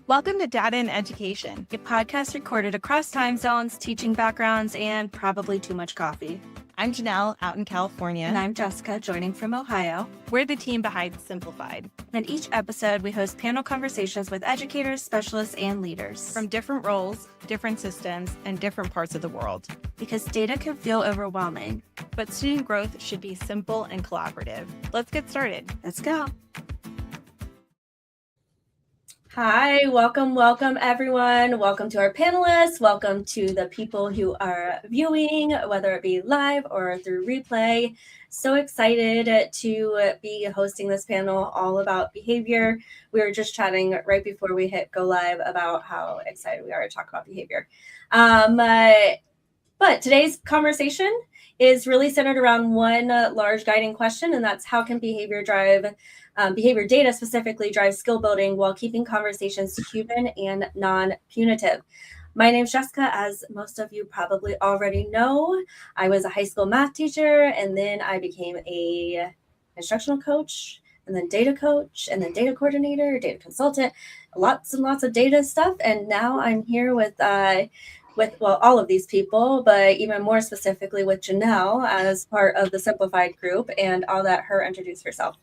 Welcome to Data in Education, a podcast recorded across time zones, teaching backgrounds, and probably too much coffee. I'm Jenelle, out in California. And I'm Jessica, joining from Ohio. We're the team behind Simplified. In each episode, we host panel conversations with educators, specialists, and leaders. From different roles, different systems, and different parts of the world. Because data can feel overwhelming. But student growth should be simple and collaborative. Let's get started. Let's go. Hi, welcome everyone. Welcome to our panelists. Welcome to the people who are viewing, whether it be live or through replay. So excited to be hosting this panel all about behavior. We were just chatting right before we hit go live about how excited we are to talk about behavior. But today's conversation is really centered around one large guiding question, and that's how can behavior data specifically drive skill building while keeping conversations human and non-punitive. My name's Jessica, as most of you probably already know. I was a high school math teacher, and then I became a instructional coach, and then data coach, and then data coordinator, data consultant, lots and lots of data stuff. And now I'm here with all of these people, but even more specifically with Jenelle as part of the Simplified group, and I'll let her introduce herself.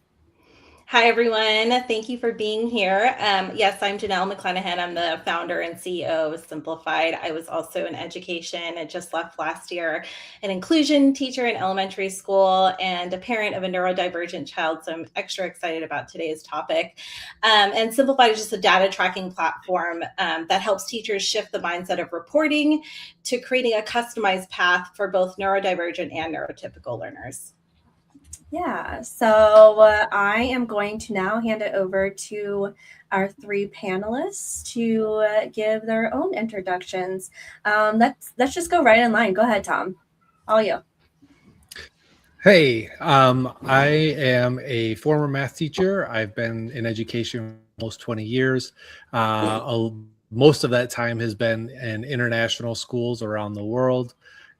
Hi, everyone. Thank you for being here. Yes, I'm Jenelle McClanahan. I'm the founder and CEO of Simplified. I was also in education and just left last year, an inclusion teacher in elementary school and a parent of a neurodivergent child. So I'm extra excited about today's topic. And Simplified is just a data tracking platform that helps teachers shift the mindset of reporting to creating a customized path for both neurodivergent and neurotypical learners. Yeah, so I am going to now hand it over to our three panelists to give their own introductions. Let's just go right in line. Go ahead, Tom. All you. Hey, I am a former math teacher. I've been in education for almost 20 years. Most of that time has been in international schools around the world.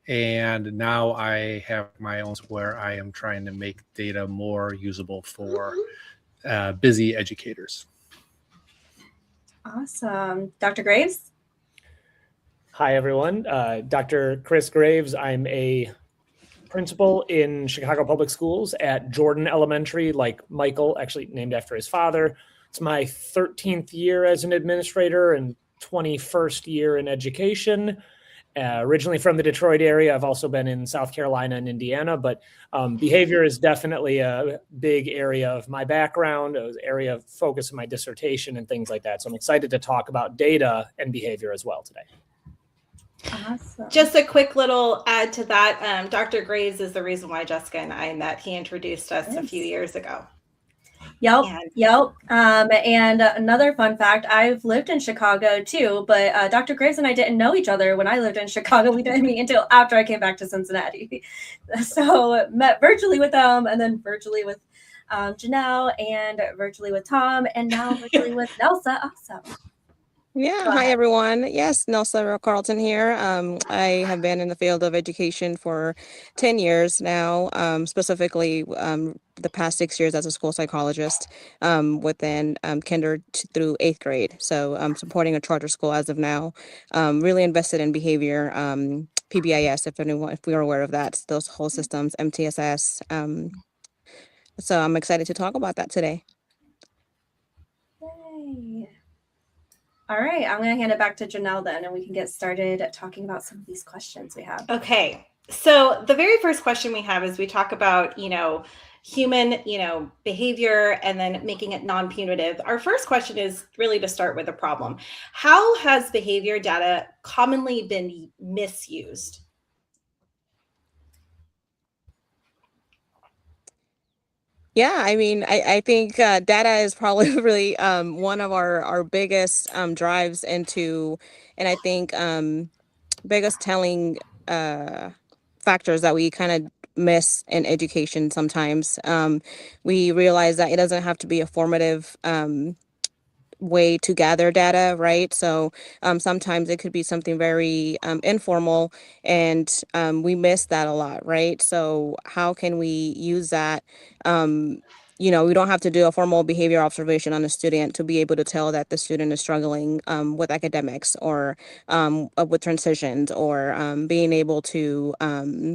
And now I have my own where I am trying to make data more usable for busy educators. Awesome. Dr. Graves? Hi, everyone. Dr. Chris Graves. I'm a principal in Chicago Public Schools at Jordan Elementary, like Michael, actually named after his father. It's my 13th year as an administrator and 21st year in education. Originally from the Detroit area. I've also been in South Carolina and Indiana, but behavior is definitely a big area of my background, an area of focus in my dissertation and things like that. So I'm excited to talk about data and behavior as well today. Awesome. Just a quick little add to that. Dr. Graves is the reason why Jessica and I met. He introduced us a few years ago. Yep. And another fun fact, I've lived in Chicago too, but Dr. Graves and I didn't know each other when I lived in Chicago. We didn't meet until after I came back to Cincinnati. So met virtually with them, and then virtually with Jenelle, and virtually with Tom, and now virtually with Nilsa also. Yeah, hi everyone. Yes, Nilsa, Real-Carleton here. I have been in the field of education for 10 years now, specifically the past 6 years as a school psychologist within kinder through 8th grade. So I'm supporting a charter school as of now, really invested in behavior, PBIS, if we are aware of that, those whole systems, MTSS. So I'm excited to talk about that today. Yay. All right, I'm going to hand it back to Jenelle then, and we can get started talking about some of these questions we have. Okay, so the very first question we have is we talk about, human, behavior and then making it non-punitive. Our first question is really to start with a problem. How has behavior data commonly been misused? Yeah, I mean, I think data is probably really one of our biggest drives into, and I think biggest telling factors that we kind of miss in education sometimes. We realize that it doesn't have to be a formative way to gather data, right? So sometimes it could be something very informal, and we miss that a lot, right? So how can we use that we don't have to do a formal behavior observation on a student to be able to tell that the student is struggling with academics or with transitions or being able to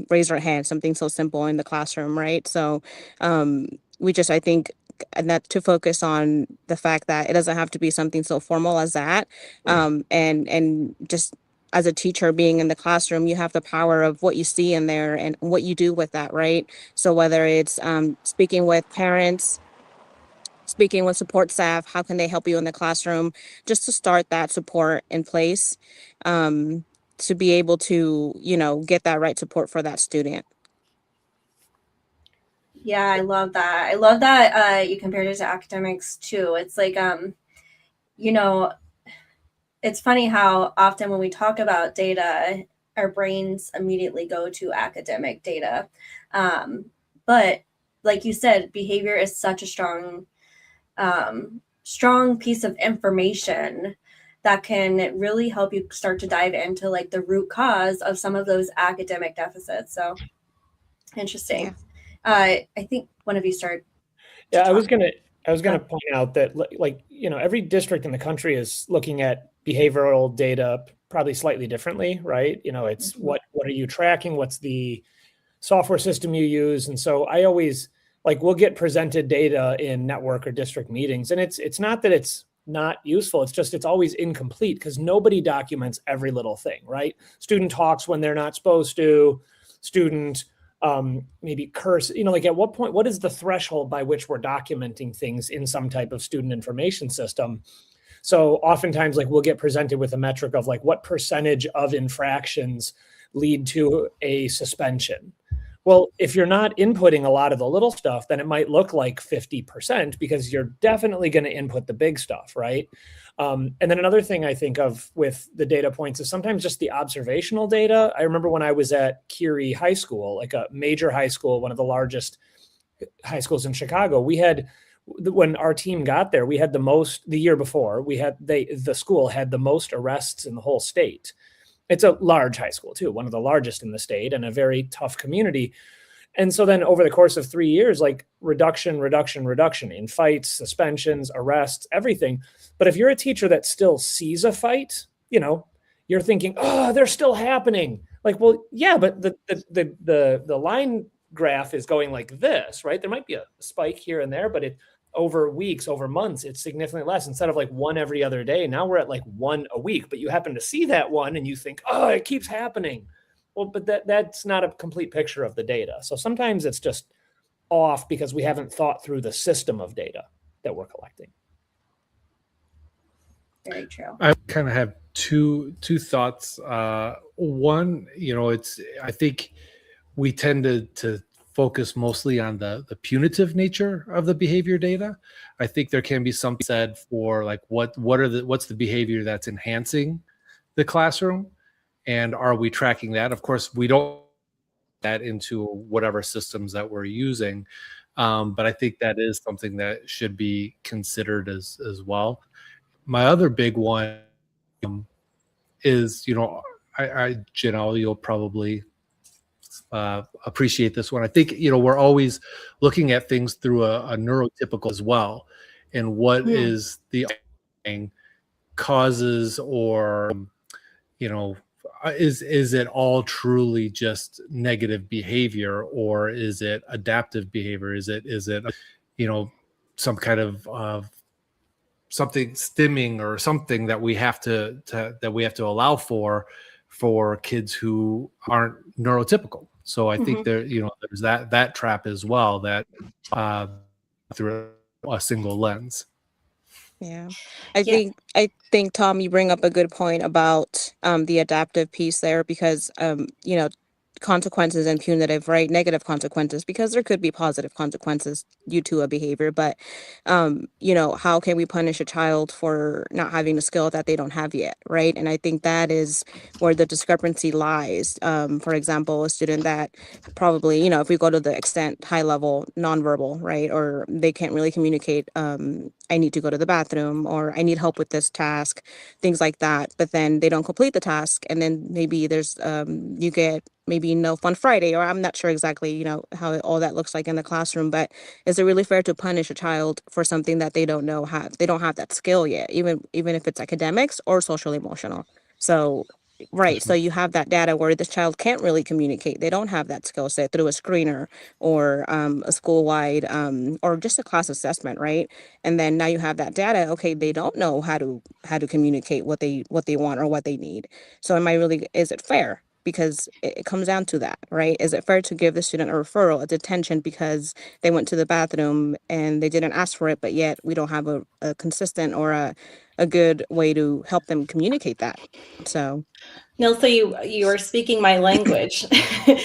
raise their hand, something so simple in the classroom, right? So I think, and that to focus on the fact that it doesn't have to be something so formal as that. And just as a teacher being in the classroom, you have the power of what you see in there and what you do with that, right? So whether it's speaking with parents, speaking with support staff, how can they help you in the classroom, just to start that support in place, to be able to, get that right support for that student. Yeah, I love that. I love that you compared it to academics too. It's like, it's funny how often when we talk about data, our brains immediately go to academic data. But like you said, behavior is such a strong piece of information that can really help you start to dive into like the root cause of some of those academic deficits. So interesting. Yeah. I think one of you started. Yeah, I was gonna point out that every district in the country is looking at behavioral data probably slightly differently, right? It's what are you tracking? What's the software system you use? And so I always we'll get presented data in network or district meetings, and it's not that it's not useful. It's just it's always incomplete because nobody documents every little thing, right? Student talks when they're not supposed to. Student maybe curse, at what point, what is the threshold by which we're documenting things in some type of student information system? So oftentimes we'll get presented with a metric of what percentage of infractions lead to a suspension. Well, if you're not inputting a lot of the little stuff, then it might look like 50% because you're definitely going to input the big stuff, right? And then another thing I think of with the data points is sometimes just the observational data. I remember when I was at Curie High School, like a major high school, one of the largest high schools in Chicago, when our team got there, we had the year before, the school had the most arrests in the whole state. It's a large high school too, one of the largest in the state and a very tough community. And so then over the course of 3 years, reduction in fights, suspensions, arrests, everything. But if you're a teacher that still sees a fight, you're thinking, oh, they're still happening. Well, yeah, but the line graph is going like this, right? There might be a spike here and there, but over weeks, over months, it's significantly less. Instead of one every other day, now we're at one a week, but you happen to see that one and you think, oh, it keeps happening. Well, but that's not a complete picture of the data. So sometimes it's just off because we haven't thought through the system of data that we're collecting. Very true. I kind of have two thoughts. One, I think we tend to focus mostly on the punitive nature of the behavior data. I think there can be something said for what's the behavior that's enhancing the classroom, and are we tracking that? Of course, we don't that into whatever systems that we're using, but I think that is something that should be considered as well. My other big one is, Jenelle, you'll probably appreciate this one. I think we're always looking at things through a neurotypical as well, and what is the causes, or is it all truly just negative behavior, or is it adaptive behavior? Is it some kind of something stimming or something that we have to allow for kids who aren't neurotypical? So I think there's that trap as well, that through a single lens. Yeah. I think Tom, you bring up a good point about the adaptive piece there, because consequences and punitive, right? Negative consequences, because there could be positive consequences due to a behavior, but how can we punish a child for not having a skill that they don't have yet, right? And I think that is where the discrepancy lies. For example, a student that probably, if we go to the extent high level nonverbal, right, or they can't really communicate, I need to go to the bathroom, or I need help with this task, things like that, but then they don't complete the task, and then maybe there's you get maybe no fun Friday, or I'm not sure exactly, you know, how all that looks like in the classroom, but is it really fair to punish a child for something that they don't know how, they don't have that skill yet, even if it's academics or social emotional? So, right. So you have that data where this child can't really communicate. They don't have that skill set through a screener or a school-wide or just a class assessment, right? And then now you have that data. Okay, they don't know how to communicate what they want or what they need. So is it fair? Because it comes down to that, right? Is it fair to give the student a referral, a detention because they went to the bathroom and they didn't ask for it, but yet we don't have a consistent or a good way to help them communicate that? So Nilsa, you are speaking my language when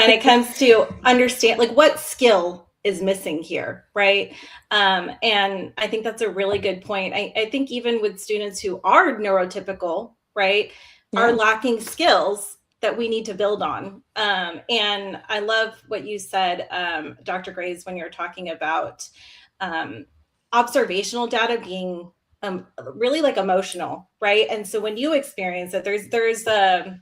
it comes to understand, like, what skill is missing here, right? And I think that's a really good point. I think even with students who are neurotypical, right, are lacking skills that we need to build on. And I love what you said, Dr. Graves, when you're talking about observational data being really like emotional, right? And so when you experience it, there's a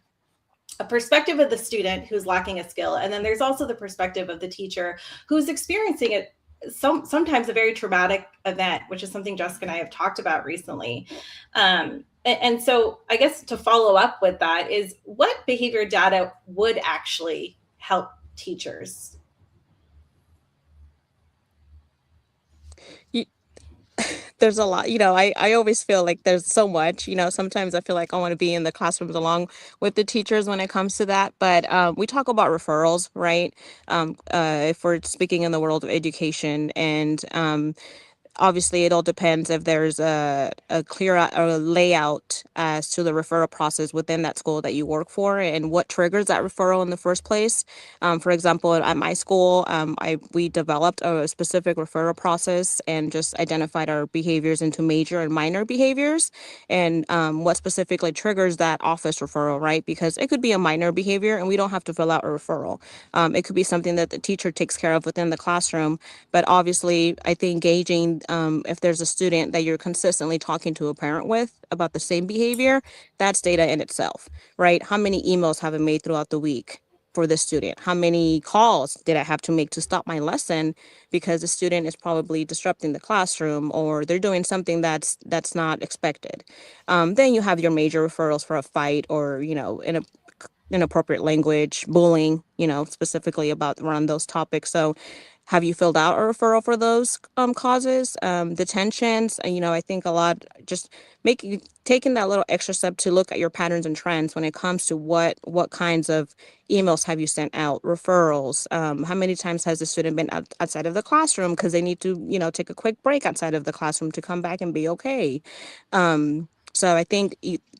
perspective of the student who's lacking a skill, and then there's also the perspective of the teacher who's experiencing it sometimes a very traumatic event, which is something Jessica and I have talked about recently. And so I guess to follow up with that is, what behavior data would actually help teachers? there's a lot, I always feel like there's so much, sometimes I feel like I want to be in the classrooms along with the teachers when it comes to that. But we talk about referrals, right? If we're speaking in the world of education, and obviously it all depends if there's a clear a layout as to the referral process within that school that you work for and what triggers that referral in the first place. For example, at my school, we developed a specific referral process and just identified our behaviors into major and minor behaviors, and what specifically triggers that office referral, right? Because it could be a minor behavior and we don't have to fill out a referral. It could be something that the teacher takes care of within the classroom. But obviously, I think gauging if there's a student that you're consistently talking to a parent with about the same behavior, that's data in itself, right? How many emails have I made throughout the week for this student? How many calls did I have to make to stop my lesson because the student is probably disrupting the classroom or they're doing something that's not expected? Then you have your major referrals for a fight or, inappropriate language, bullying, specifically around those topics. So have you filled out a referral for those causes, detentions? And, I think a lot just taking that little extra step to look at your patterns and trends when it comes to what kinds of emails have you sent out, referrals, how many times has the student been outside of the classroom because they need to, take a quick break outside of the classroom to come back and be okay. So I think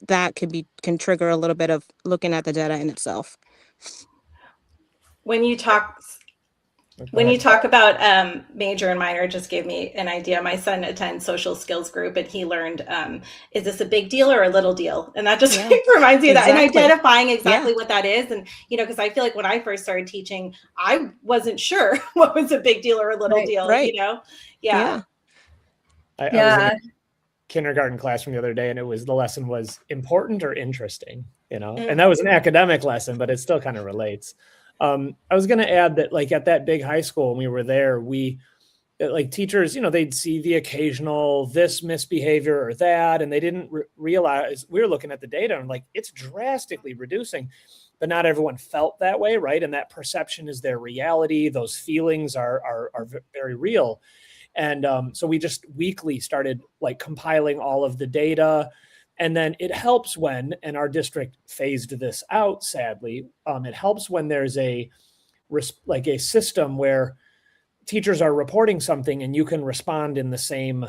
that can trigger a little bit of looking at the data in itself. When you talk about major and minor, it just gave me an idea. My son attends social skills group, and he learned, is this a big deal or a little deal? And that just reminds me of that, and identifying exactly what that is. And, because I feel like when I first started teaching, I wasn't sure what was a big deal or a little deal, Yeah. I was in a kindergarten classroom the other day, and the lesson was important or interesting, and that was an academic lesson, but it still kind of relates. I was going to add that, like, at that big high school, when we were there, teachers, they'd see the occasional this misbehavior or that, and they didn't realize we were looking at the data and it's drastically reducing, but not everyone felt that way, right? And that perception is their reality. Those feelings are very real. And so we just weekly started compiling all of the data. And then it helps when, and our district phased this out, sadly, it helps when there's a system where teachers are reporting something and you can respond in the same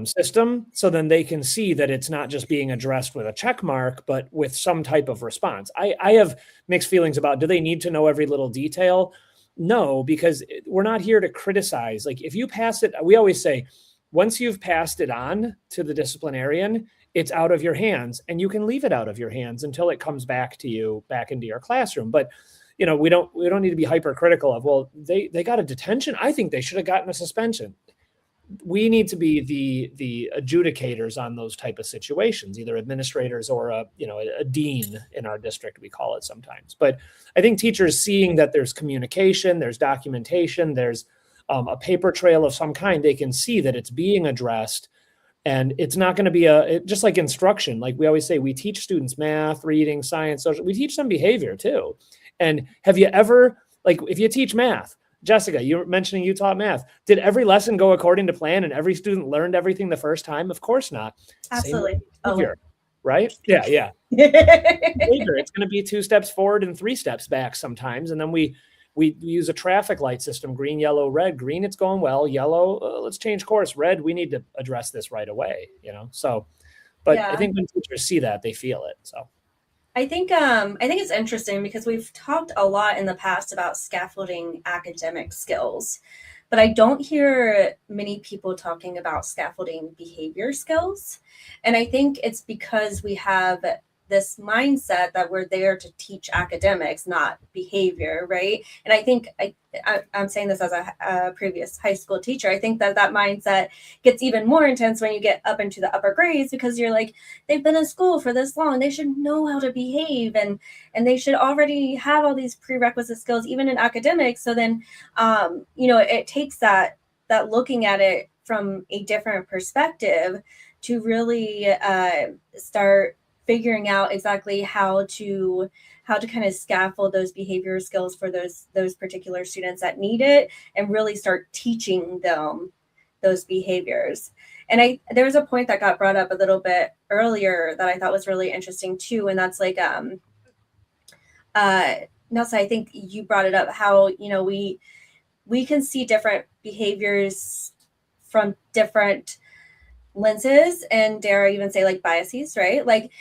system. So then they can see that it's not just being addressed with a check mark, but with some type of response. I have mixed feelings about, do they need to know every little detail? No, because we're not here to criticize. If you pass it, we always say, once you've passed it on to the disciplinarian, it's out of your hands, and you can leave it out of your hands until it comes back to you, back into your classroom. But, we don't need to be hypercritical of, well, they got a detention. I think they should have gotten a suspension. we need to be the adjudicators on those type of situations, either administrators or a dean in our district, we call it sometimes. But I think teachers seeing that there's communication, there's documentation, there's a paper trail of some kind, they can see that it's being addressed. And it's not going to be just like instruction. Like we always say, we teach students math, reading, science, social, we teach them behavior too. And have you ever, like if you teach math, Jessica, you were mentioning you taught math. Did every lesson go according to plan and every student learned everything the first time? Of course not. Absolutely. Behavior, right? Yeah. Behavior, it's going to be 2 steps forward and 3 steps back sometimes. And then we use a traffic light system, green, yellow, red. Green, it's going well. Yellow, let's change course. Red, we need to address this right away, So, but I think when teachers see that, they feel it. So I think it's interesting because we've talked a lot in the past about scaffolding academic skills, but I don't hear many people talking about scaffolding behavior skills. And I think it's because we have this mindset that we're there to teach academics, not behavior, right? And I think I'm saying this as a previous high school teacher. I think that mindset gets even more intense when you get up into the upper grades, because you're like, they've been in school for this long, they should know how to behave, and they should already have all these prerequisite skills, even in academics. So then, it takes that looking at it from a different perspective to really start figuring out exactly how to kind of scaffold those behavior skills for those particular students that need it, and really start teaching them those behaviors. And there was a point that got brought up a little bit earlier that I thought was really interesting too, and that's like Nilsa, I think you brought it up, how we can see different behaviors from different lenses, and dare I even say like biases, right? Like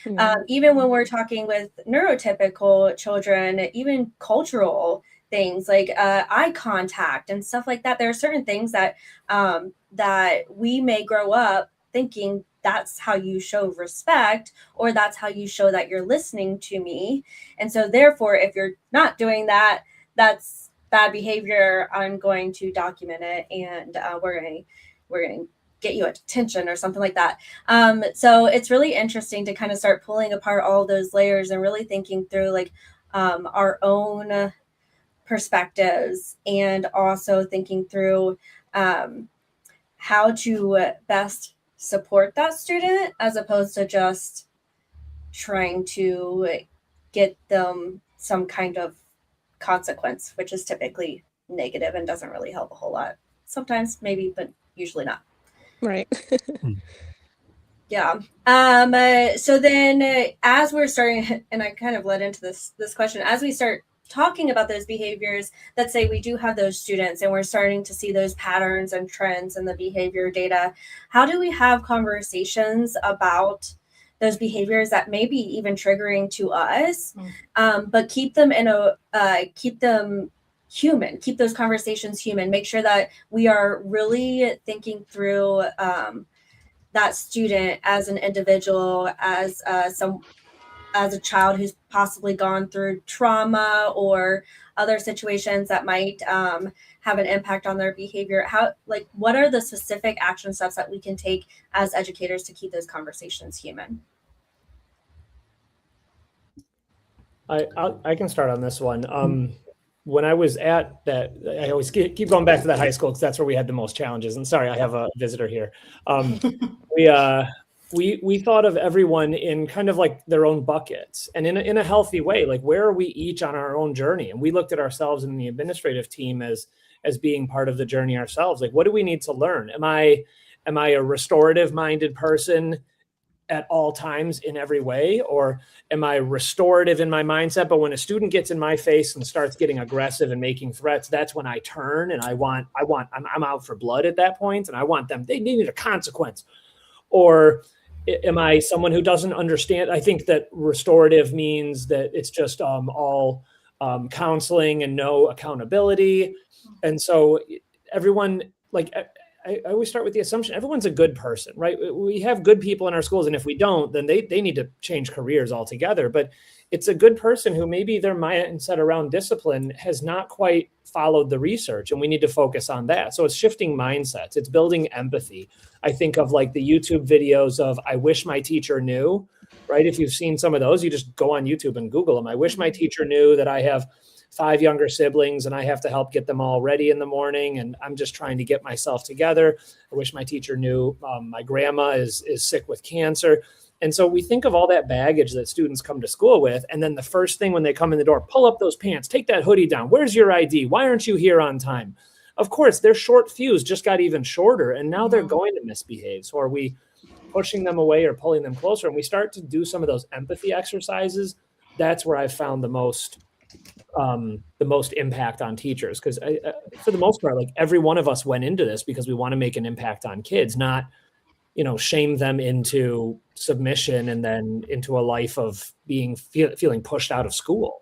even when we're talking with neurotypical children, even cultural things like eye contact and stuff like that, there are certain things that that we may grow up thinking that's how you show respect, or that's how you show that you're listening to me. And so therefore, if you're not doing that, that's bad behavior. I'm going to document it, and we're going to get you attention or something like that. So it's really interesting to kind of start pulling apart all those layers and really thinking through like our own perspectives, and also thinking through how to best support that student, as opposed to just trying to get them some kind of consequence, which is typically negative and doesn't really help a whole lot. Sometimes maybe, but usually not. Right. Yeah. So then as we're starting, and I kind of led into this question, as we start talking about those behaviors, let's say we do have those students and we're starting to see those patterns and trends in the behavior data, how do we have conversations about those behaviors that may be even triggering to us, but keep them human, keep those conversations human, make sure that we are really thinking through that student as an individual, as a child who's possibly gone through trauma or other situations that might have an impact on their behavior. What are the specific action steps that we can take as educators to keep those conversations human? I can start on this one. When I was at that, I always keep going back to that high school because that's where we had the most challenges. And sorry, I have a visitor here. We thought of everyone in kind of like their own buckets, and in a healthy way. Like, where are we each on our own journey? And we looked at ourselves in the administrative team as being part of the journey ourselves. Like, what do we need to learn? Am I a restorative minded person at all times in every way, or am I restorative in my mindset? But when a student gets in my face and starts getting aggressive and making threats, that's when I turn and I'm out for blood at that point, and I want them, they need a consequence. Or am I someone who doesn't understand? I think that restorative means that it's just all counseling and no accountability. And so everyone, like, I always start with the assumption everyone's a good person, right? We have good people in our schools, and if we don't, then they need to change careers altogether. But it's a good person who maybe their mindset around discipline has not quite followed the research, and we need to focus on that. So it's shifting mindsets. It's building empathy. I think of like the YouTube videos of "I wish my teacher knew," right? If you've seen some of those, you just go on YouTube and Google them. I wish my teacher knew that I have 5 younger siblings and I have to help get them all ready in the morning, and I'm just trying to get myself together. I wish my teacher knew my grandma is sick with cancer. And so we think of all that baggage that students come to school with, and then the first thing when they come in the door, pull up those pants, take that hoodie down. Where's your ID? Why aren't you here on time? Of course, their short fuse just got even shorter, and now they're going to misbehave. So are we pushing them away or pulling them closer? And we start to do some of those empathy exercises. That's where I've found the most impact on teachers, because for the most part, like every one of us went into this because we want to make an impact on kids, not shame them into submission and then into a life of feeling pushed out of school.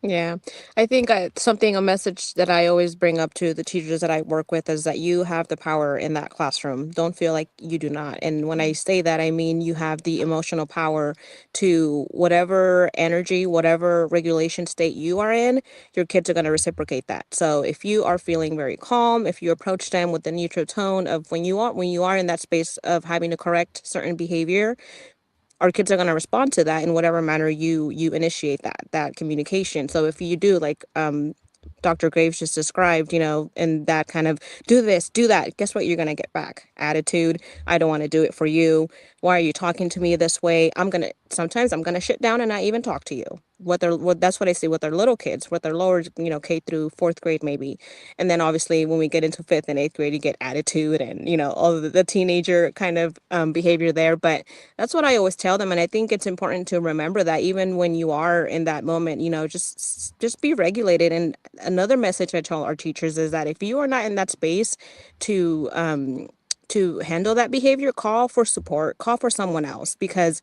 Yeah, I think a message that I always bring up to the teachers that I work with is that you have the power in that classroom. Don't feel like you do not. And when I say that, I mean you have the emotional power to whatever energy, whatever regulation state you are in, your kids are going to reciprocate that. So if you are feeling very calm, if you approach them with the neutral tone of when you are in that space of having to correct certain behavior, our kids are going to respond to that in whatever manner you initiate that communication. So if you do like Dr. Graves just described, and that kind of do this, do that, guess what you're going to get back? Attitude. I don't want to do it for you. Why are you talking to me this way? Sometimes I'm going to shut down and not even talk to you. That's what I see with our little kids, with our lower, K through 4th grade maybe. And then obviously when we get into 5th and 8th grade, you get attitude and, all of the teenager kind of behavior there. But that's what I always tell them. And I think it's important to remember that even when you are in that moment, just be regulated. And another message I tell our teachers is that if you are not in that space to handle that behavior, call for support, call for someone else, because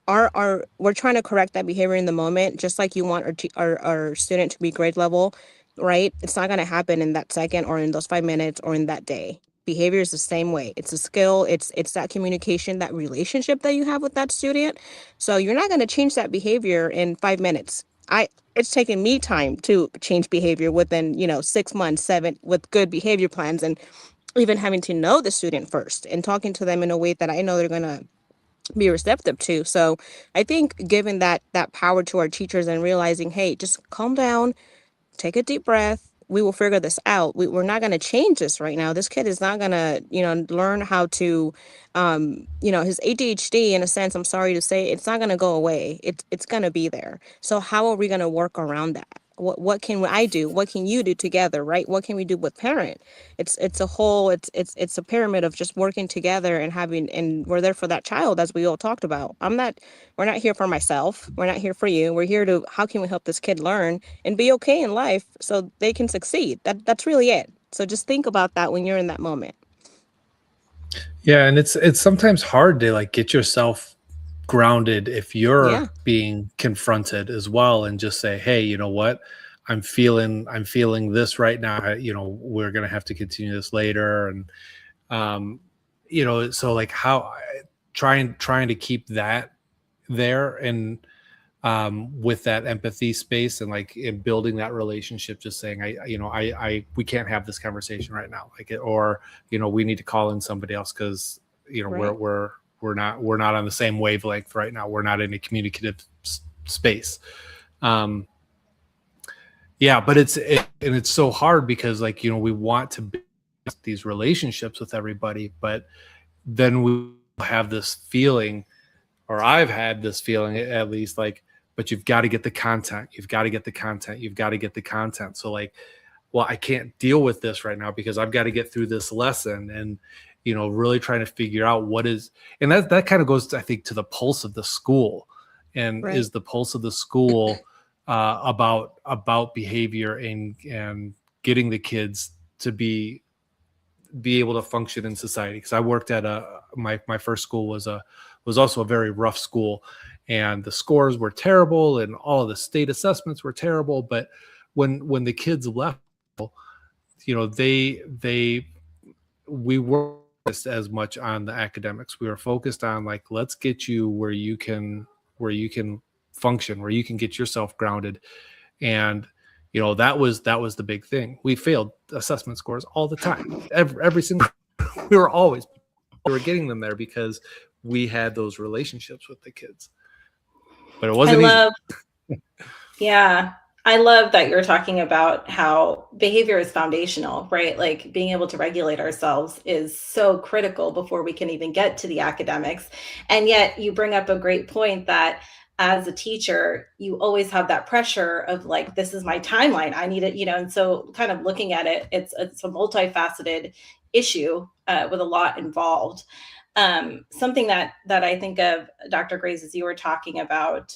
we're trying to correct that behavior in the moment, just like you want our student to be grade level, right? It's not going to happen in that second or in those 5 minutes or in that day. Behavior is the same way. It's a skill. It's that communication, that relationship that you have with that student. So you're not going to change that behavior in 5 minutes. It's taken me time to change behavior within 6 months, 7, with good behavior plans, and even having to know the student first and talking to them in a way that I know they're going to be receptive to. So I think giving that power to our teachers and realizing, hey, just calm down, take a deep breath. We will figure this out. We're not going to change this right now. This kid is not going to, learn how to, his ADHD, in a sense, I'm sorry to say, it's not going to go away. It's going to be there. So how are we going to work around that? What can I do? What can you do together, right? What can we do with parent? It's a pyramid of just working together and we're there for that child, as we all talked about. We're not here for myself. We're not here for you. We're here to, how can we help this kid learn and be okay in life so they can succeed? That's really it. So just think about that when you're in that moment. Yeah. And it's sometimes hard to like get yourself grounded if you're being confronted as well, and just say, hey, you know what, I'm feeling this right now, we're gonna have to continue this later. And so like how trying to keep that there, and with that empathy space, and like in building that relationship, just saying, we can't have this conversation right now, or we need to call in somebody else, because right. We're not on the same wavelength right now. We're not in a communicative space. But it's so hard because we want to build these relationships with everybody, but then we have this feeling, or I've had this feeling at least, but you've got to get the content. You've got to get the content. You've got to get the content. So I can't deal with this right now because I've got to get through this lesson, and really trying to figure out what is, and that kind of goes, I think, to the pulse of the school, and right. Is the pulse of the school about behavior and getting the kids to be able to function in society. Because I worked at my first school was also a very rough school, and the scores were terrible, and all of the state assessments were terrible. But when the kids left, they we weren't focused as much on the academics. We were focused on like, let's get you where you can function, where you can get yourself grounded. And that was the big thing. We failed assessment scores all the time. Every single we were getting them there because we had those relationships with the kids. But it wasn't easy. Yeah. I love that you're talking about how behavior is foundational, right? Like being able to regulate ourselves is so critical before we can even get to the academics. And yet you bring up a great point that as a teacher, you always have that pressure of like, this is my timeline. I need it, and so kind of looking at it, it's a multifaceted issue with a lot involved. Something that I think of, Dr. Graves, as you were talking about,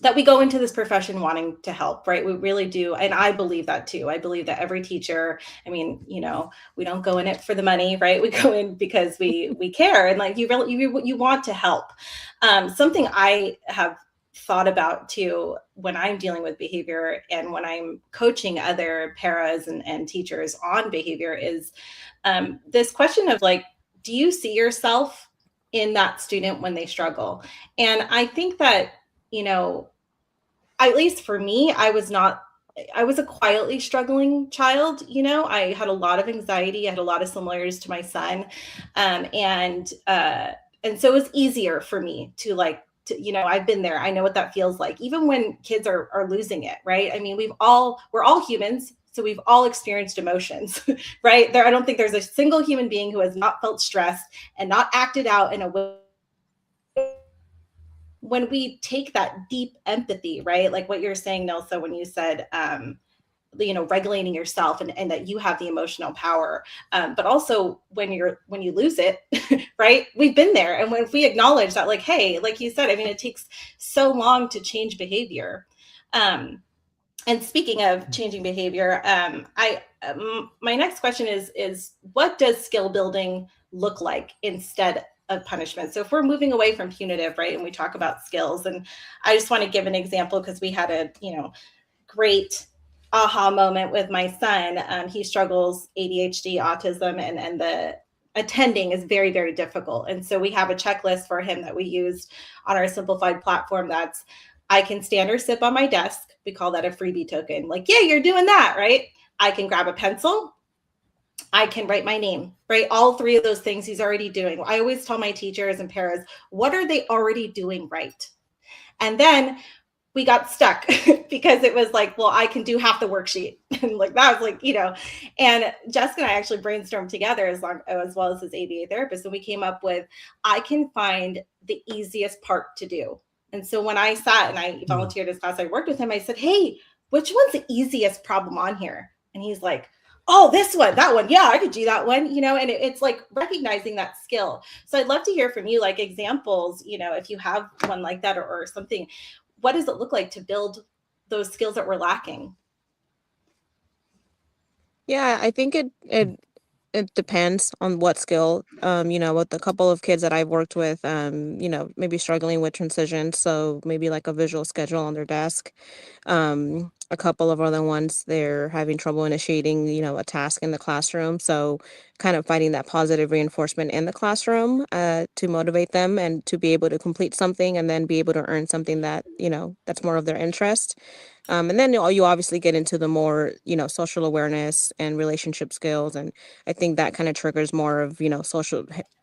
that we go into this profession wanting to help, right? We really do. And I believe that too. I believe that every teacher, we don't go in it for the money, right? We go in because we care. And like, you want to help. Something I have thought about too, when I'm dealing with behavior and when I'm coaching other paras and teachers on behavior is this question of like, do you see yourself in that student when they struggle? And I think that, at least for me, I was a quietly struggling child. I had a lot of anxiety. I had a lot of similarities to my son. And so it was easier for me to I've been there. I know what that feels like, even when kids are losing it, right? I mean, we're all humans. So we've all experienced emotions, right? I don't think there's a single human being who has not felt stressed and not acted out in a way. When we take that deep empathy, right? Like what you're saying, Nilsa, when you said, regulating yourself and that you have the emotional power, but also when you lose it, right? We've been there. And if we acknowledge that, like, hey, like you said, it takes so long to change behavior. And speaking of changing behavior, my next question is what does skill building look like instead of punishment? So if we're moving away from punitive, right, and we talk about skills, and I just want to give an example because we had a great aha moment with my son. He struggles ADHD, autism, and the attending is very, very difficult. And so we have a checklist for him that we used on our simplified platform. That's I can stand or sit on my desk. We call that a freebie token. Like, yeah, you're doing that, right? I can grab a pencil. I can write my name, right? All three of those things he's already doing. I always tell my teachers and paras, what are they already doing right? And then we got stuck because it was like, well, I can do half the worksheet. And like, that was like, and Jessica and I actually brainstormed together as well as his ABA therapist. And we came up with, I can find the easiest part to do. And so when I sat and I volunteered his class, I worked with him, I said, hey, which one's the easiest problem on here? And he's like, oh, this one, that one. Yeah, I could do that one, and it's like recognizing that skill. So I'd love to hear from you, like examples, if you have one like that or something, what does it look like to build those skills that we're lacking? Yeah, I think it depends on what skill. With a couple of kids that I've worked with, maybe struggling with transition, so maybe like a visual schedule on their desk. A couple of other ones, they're having trouble initiating, a task in the classroom. So kind of finding that positive reinforcement in the classroom to motivate them and to be able to complete something and then be able to earn something that, that's more of their interest. And then you obviously get into the more, social awareness and relationship skills. And I think that kind of triggers more of,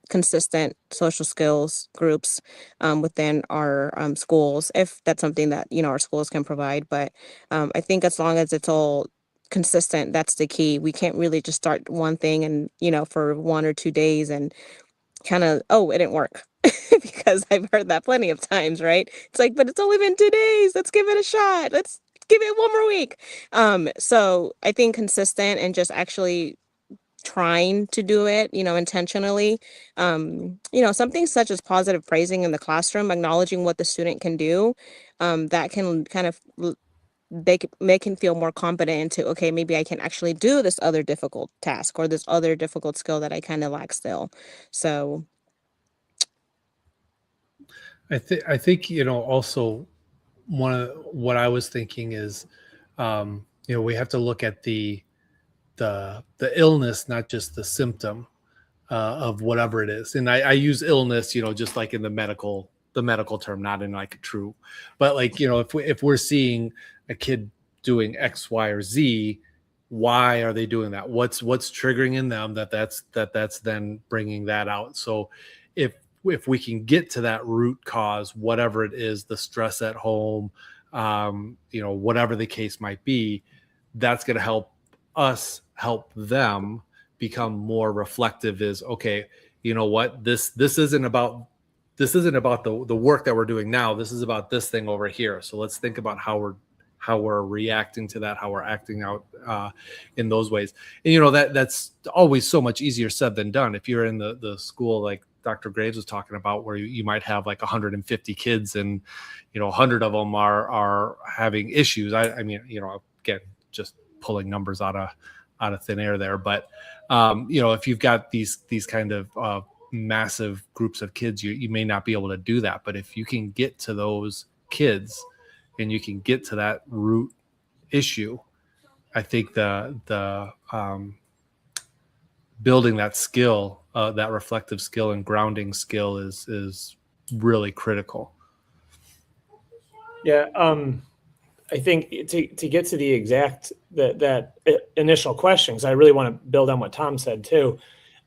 consistent social skills groups within our schools, if that's something that, our schools can provide. But I think as long as it's all consistent, that's the key. We can't really just start one thing and, for 1 or 2 days and kind of, it didn't work. Because I've heard that plenty of times, right? It's like, but it's only been 2 days. Let's give it a shot. Let's give it 1 more week. So I think consistent and just actually trying to do it, intentionally, something such as positive praising in the classroom, acknowledging what the student can do, that can kind of make him feel more confident into, okay, maybe I can actually do this other difficult task or this other difficult skill that I kind of lack still. So I think also one of what I was thinking is we have to look at the illness, not just the symptom of whatever it is. And I use illness, just like in the medical term, not in like a true, but like, if we're seeing a kid doing X, Y, or Z, why are they doing that? What's triggering in them that's then bringing that out. So if we can get to that root cause, whatever it is, the stress at home, whatever the case might be, that's going to help us help them become more reflective. Is okay, you know what, this isn't about the work that we're doing now. This is about this thing over here. So let's think about how we're reacting to that, how we're acting out in those ways. And that's always so much easier said than done. If you're in the school like Dr. Graves was talking about, where you might have like 150 kids and 100 of them are having issues. I mean, again, just pulling numbers out of thin air there, but if you've got these kind of massive groups of kids, you may not be able to do that. But if you can get to those kids and you can get to that root issue, I think the building that skill, that reflective skill and grounding skill is really critical. Yeah. I think to get to the exact that initial question, because I really want to build on what Tom said too.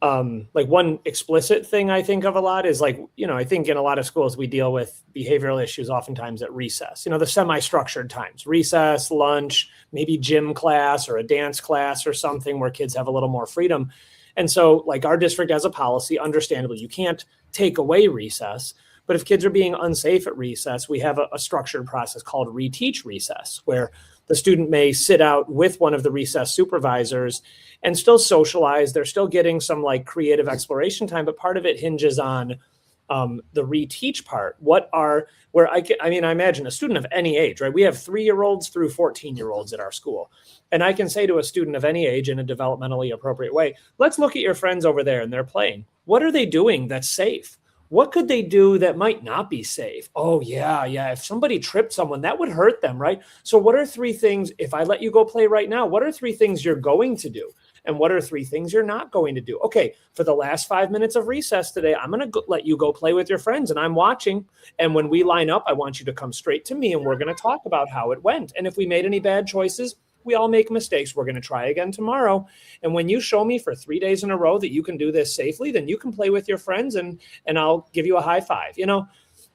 Like one explicit thing I think of a lot is like, I think in a lot of schools we deal with behavioral issues oftentimes at recess, the semi-structured times, recess, lunch, maybe gym class or a dance class or something where kids have a little more freedom. And so like our district has a policy, understandably, you can't take away recess. But if kids are being unsafe at recess, we have a structured process called reteach recess, where the student may sit out with one of the recess supervisors and still socialize. They're still getting some like creative exploration time, but part of it hinges on the reteach part. I imagine a student of any age, right? We have 3-year-olds through 14-year-olds at our school. And I can say to a student of any age in a developmentally appropriate way, let's look at your friends over there and they're playing. What are they doing that's safe? What could they do that might not be safe? Oh, yeah. If somebody tripped someone, that would hurt them, right? So what are 3 things, if I let you go play right now, what are 3 things you're going to do? And what are 3 things you're not going to do? Okay, for the last 5 minutes of recess today, I'm going to let you go play with your friends and I'm watching. And when we line up, I want you to come straight to me and we're going to talk about how it went. And if we made any bad choices, we all make mistakes. We're going to try again tomorrow. And when you show me for 3 days in a row that you can do this safely, then you can play with your friends and I'll give you a high five,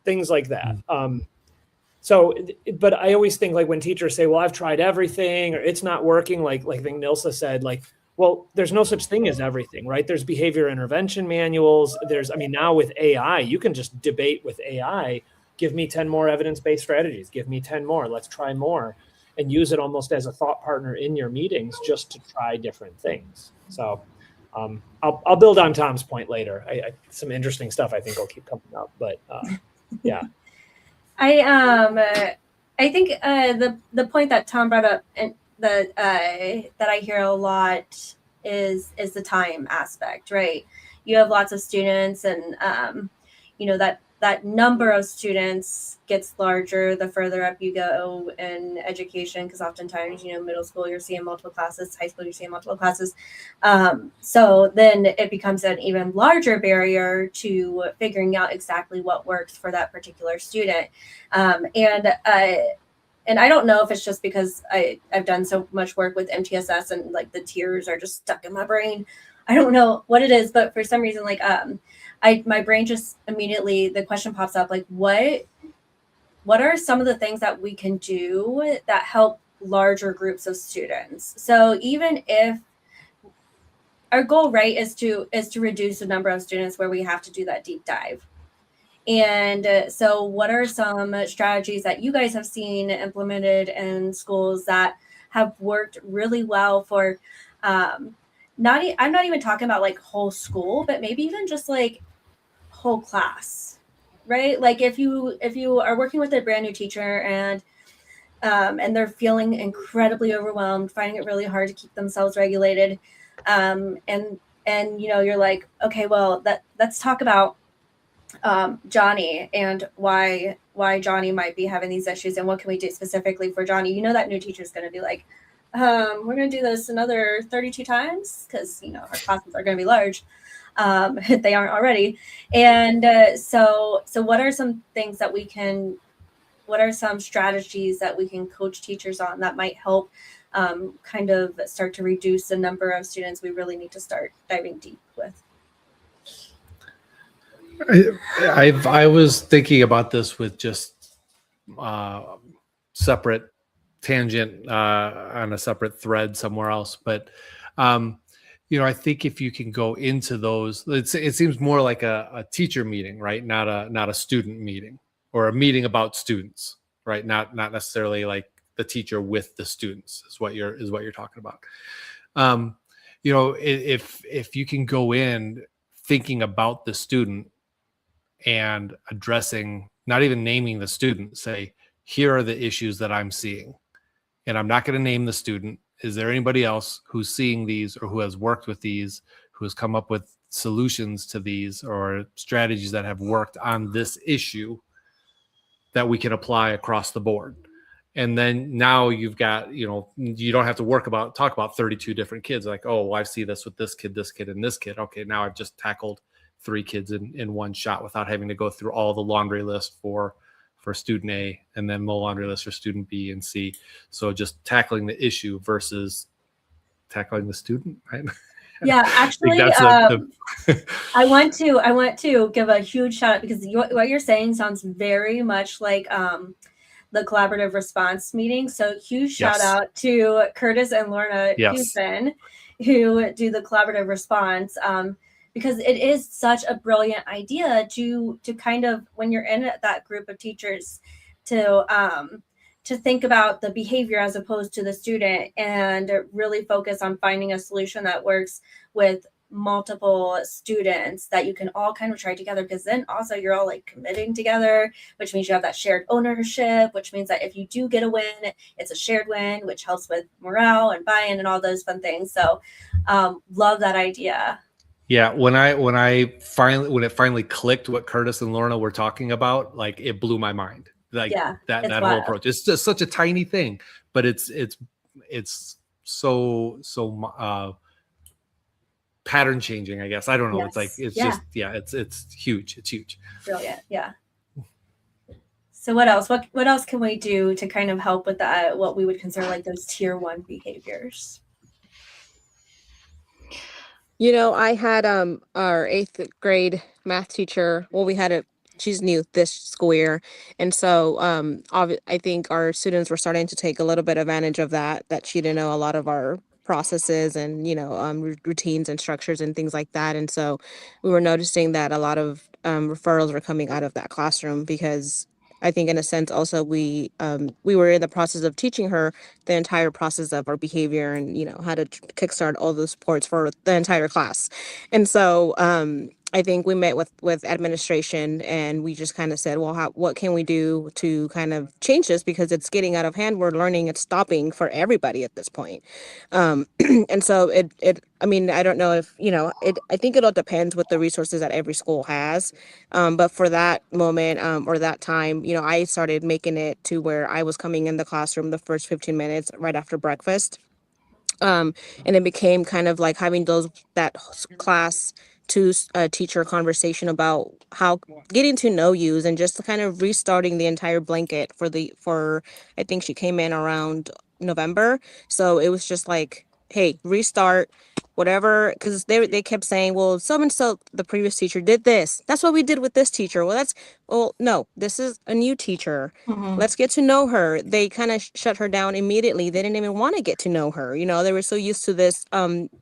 things like that. But I always think like when teachers say, well, I've tried everything or it's not working, like I think Nilsa said, like, well, there's no such thing as everything, right? There's behavior intervention manuals. Now with AI, you can just debate with AI, give me 10 more evidence-based strategies, give me 10 more, let's try more. And use it almost as a thought partner in your meetings just to try different things. So I'll build on Tom's point later. Some interesting stuff I think will keep coming up, but yeah. I think the point that Tom brought up and that I hear a lot is the time aspect, right? You have lots of students and that number of students gets larger the further up you go in education, because oftentimes, middle school, you're seeing multiple classes, high school, you're seeing multiple classes. So then it becomes an even larger barrier to figuring out exactly what works for that particular student. And I don't know if it's just because I've done so much work with MTSS and like the tears are just stuck in my brain. I don't know what it is, but for some reason, like, my brain just immediately, the question pops up, like, what are some of the things that we can do that help larger groups of students? So even if our goal, right, is to reduce the number of students where we have to do that deep dive. And so what are some strategies that you guys have seen implemented in schools that have worked really well for, I'm not even talking about like whole school, but maybe even just like whole class, right? Like if you are working with a brand new teacher and they're feeling incredibly overwhelmed, finding it really hard to keep themselves regulated, and you're like, okay, well, let's talk about Johnny and why Johnny might be having these issues and what can we do specifically for Johnny. That new teacher is going to be like, We're going to do this another 32 times because, you know, our classes are going to be large if they aren't already. And so what are some things that we can, what are some strategies that we can coach teachers on that might help kind of start to reduce the number of students we really need to start diving deep with? I was thinking about this with just separate tangent on a separate thread somewhere else, but you know, I think if you can go into those, it seems more like a teacher meeting, right? Not a student meeting, or a meeting about students, right? Not necessarily like the teacher with the students is what you're talking about. You know, if you can go in thinking about the student and addressing, not even naming the student, say, here are the issues that I'm seeing, and I'm not going to name the student. Is there anybody else who's seeing these, or who has worked with these, who has come up with solutions to these, or strategies that have worked on this issue that we can apply across the board? And then now you've got, you know, you don't have to talk about 32 different kids. Like, oh, well, I see this with this kid, and this kid. Okay, now I've just tackled 3 kids in one shot without having to go through all the laundry list for student A, and then the laundry list for student B and C. So just tackling the issue versus tackling the student, right? Yeah, actually, I want to give a huge shout out, because what you're saying sounds very much like the collaborative response meeting. So huge shout out to Curtis and Lorna Houston, who do the collaborative response. Because it is such a brilliant idea to kind of, when you're in that group of teachers, to think about the behavior as opposed to the student, and really focus on finding a solution that works with multiple students that you can all kind of try together. Because then also you're all like committing together, which means you have that shared ownership, which means that if you do get a win, it's a shared win, which helps with morale and buy-in and all those fun things. So love that idea. Yeah, when it finally clicked what Curtis and Lorna were talking about, like, it blew my mind. Like, that whole approach. It's just such a tiny thing, but it's so pattern changing, I guess. I don't know. It's like, it's just, it's huge. It's huge. Brilliant. Yeah. So what else? What else can we do to kind of help with that? What we would consider like those tier 1 behaviors? You know, I had our 8th grade math teacher. Well, she's new this school year. And so I think our students were starting to take a little bit advantage of that she didn't know a lot of our processes and, you know, routines and structures and things like that. And so we were noticing that a lot of referrals were coming out of that classroom, because I think in a sense also we were in the process of teaching her the entire process of our behavior and, you know, how to kickstart all the supports for the entire class. And so I think we met with administration, and we just kind of said, well, what can we do to kind of change this, because it's getting out of hand. We're learning it's stopping for everybody at this point. And so I mean, I don't know if, you know, I think it all depends with the resources that every school has. But for that moment or that time, you know, I started making it to where I was coming in the classroom the first 15 minutes right after breakfast. And it became kind of like having that class to teacher conversation about how getting to know yous, and just kind of restarting the entire blanket for I think she came in around November. So it was just like, hey, restart whatever, because they kept saying, well, so and so, the previous teacher did this, that's what we did with this teacher. Well, no, this is a new teacher. Let's get to know her. They kind of shut her down immediately. They didn't even want to get to know her. You know, they were so used to this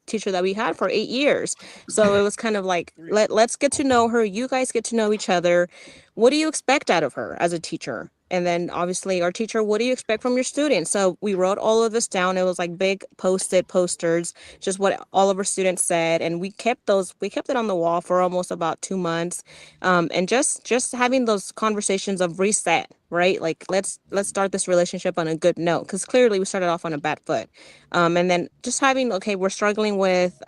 teacher that we had for 8 years. So it was kind of like, let's get to know her. You guys get to know each other. What do you expect out of her as a teacher? And then obviously our teacher, what do you expect from your students? So we wrote all of this down. It was like big posters, just what all of our students said. And we kept it on the wall for almost about 2 months. And just having those conversations of reset, right? Like, let's start this relationship on a good note, because clearly we started off on a bad foot. And then just having, okay, we're struggling with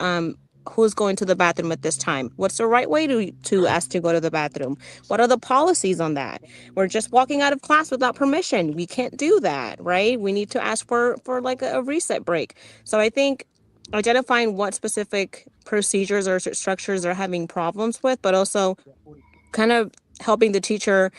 who's going to the bathroom at this time? What's the right way to ask to go to the bathroom? What are the policies on that? We're just walking out of class without permission. We can't do that, right? We need to ask for like a reset break. So I think identifying what specific procedures or structures they're having problems with, but also kind of helping the teacher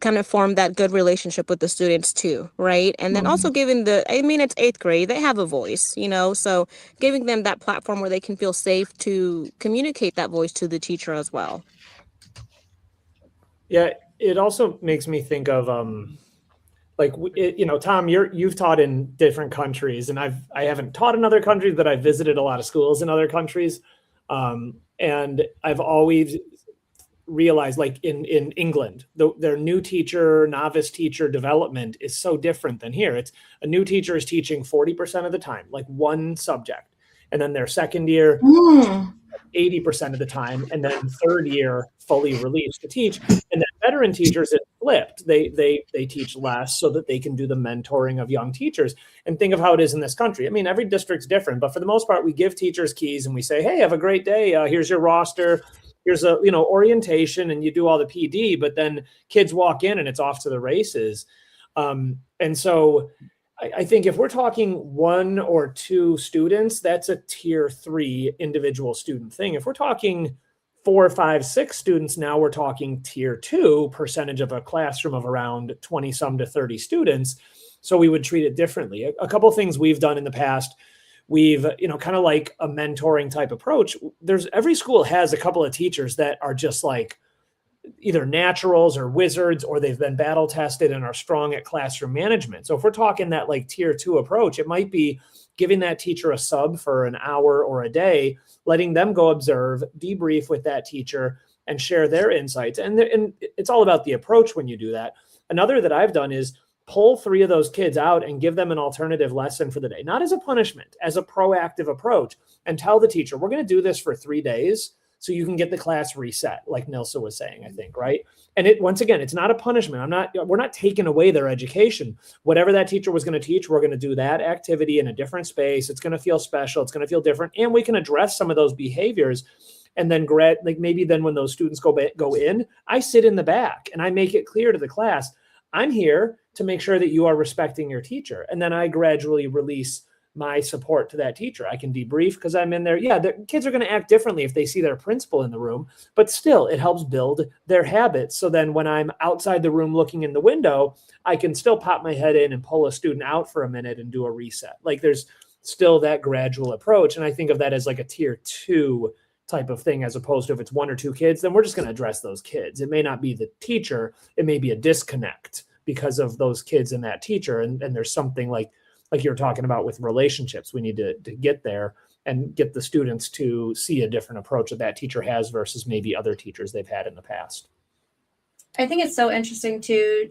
kind of form that good relationship with the students too, right? And then also giving it's 8th grade, they have a voice, so giving them that platform where they can feel safe to communicate that voice to the teacher as well. Yeah, it also makes me think of Tom, you've taught in different countries, and I haven't taught in other countries, but I've visited a lot of schools in other countries, and I've always realized, like in England, their new teacher, novice teacher development is so different than here. It's a new teacher is teaching 40% of the time, like one subject, and then their second year 80% of the time, and then third year fully released to teach. And then veteran teachers, it's flipped. They teach less so that they can do the mentoring of young teachers. And think of how it is in this country. I mean, every district's different, but for the most part, we give teachers keys and we say, hey, have a great day. Here's your roster. Here's a orientation, and you do all the PD, but then kids walk in and it's off to the races. And so I think if we're talking 1 or 2 students, that's a tier 3 individual student thing. If we're talking 4, 5, 6 students, now we're talking tier 2 percentage of a classroom of around 20 some to 30 students. So we would treat it differently. A couple of things we've done in the past, we've, kind of like a mentoring type approach. Every school has a couple of teachers that are just like either naturals or wizards, or they've been battle tested and are strong at classroom management. So if we're talking that like tier 2 approach, it might be giving that teacher a sub for an hour or a day, letting them go observe, debrief with that teacher, and share their insights. And it's all about the approach when you do that. Another that I've done is pull 3 of those kids out and give them an alternative lesson for the day, not as a punishment, as a proactive approach, and tell the teacher, we're going to do this for 3 days. So you can get the class reset, like Nilsa was saying, I think, right? And once again, it's not a punishment. We're not taking away their education. Whatever that teacher was going to teach, we're going to do that activity in a different space. It's going to feel special. It's going to feel different. And we can address some of those behaviors. And then maybe then when those students go in, I sit in the back and I make it clear to the class, I'm here to make sure that you are respecting your teacher. And then I gradually release my support to that teacher. I can debrief because I'm in there. Yeah, the kids are going to act differently if they see their principal in the room, but still it helps build their habits. So then when I'm outside the room looking in the window, I can still pop my head in and pull a student out for a minute and do a reset. Like there's still that gradual approach. And I think of that as like a tier 2 type of thing, as opposed to if it's 1 or 2 kids, then we're just going to address those kids. It may not be the teacher. It may be a disconnect because of those kids and that teacher. And there's something like you're talking about with relationships, we need to get there and get the students to see a different approach that teacher has versus maybe other teachers they've had in the past. I think it's so interesting to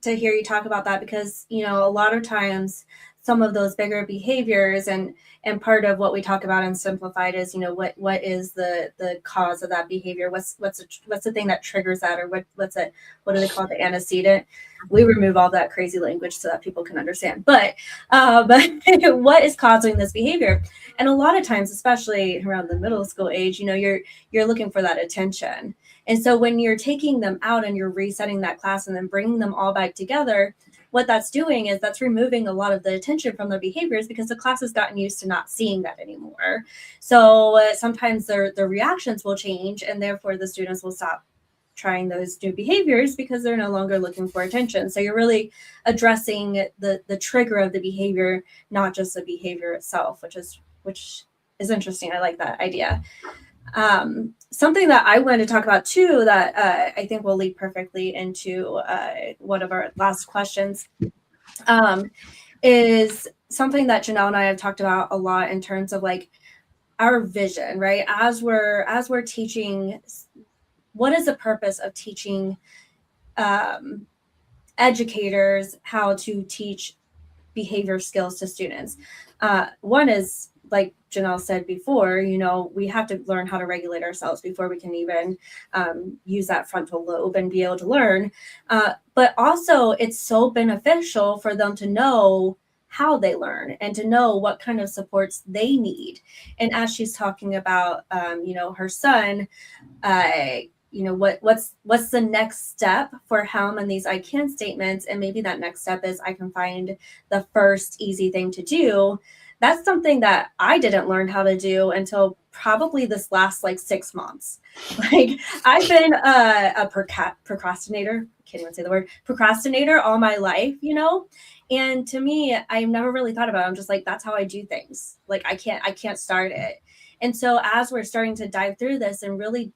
hear you talk about that, because, a lot of times some of those bigger behaviors and part of what we talk about in Simplified is, what is the cause of that behavior? What's the thing that triggers that, or what do they call it, the antecedent? We remove all that crazy language so that people can understand. But what is causing this behavior? And a lot of times, especially around the middle school age, you're looking for that attention. And so when you're taking them out and you're resetting that class and then bringing them all back together, what that's doing is that's removing a lot of the attention from their behaviors, because the class has gotten used to not seeing that anymore. So sometimes their reactions will change, and therefore the students will stop trying those new behaviors because they're no longer looking for attention. So you're really addressing the trigger of the behavior, not just the behavior itself, which is interesting. I like that idea. Something that I wanted to talk about too, that I think will lead perfectly into one of our last questions, is something that Jenelle and I have talked about a lot in terms of like our vision, right? As we're teaching, what is the purpose of teaching educators how to teach behavior skills to students? One is, like Jenelle said before, we have to learn how to regulate ourselves before we can even use that frontal lobe and be able to learn. But also, it's so beneficial for them to know how they learn and to know what kind of supports they need. And as she's talking about, her son, what's the next step for him and these I can statements, and maybe that next step is I can find the first easy thing to do. That's something that I didn't learn how to do until probably this last 6 months. I've been a procrastinator, can't even say the word procrastinator all my life, and to me, I've never really thought about it. I'm just that's how I do things. I can't start it. And so as we're starting to dive through this and really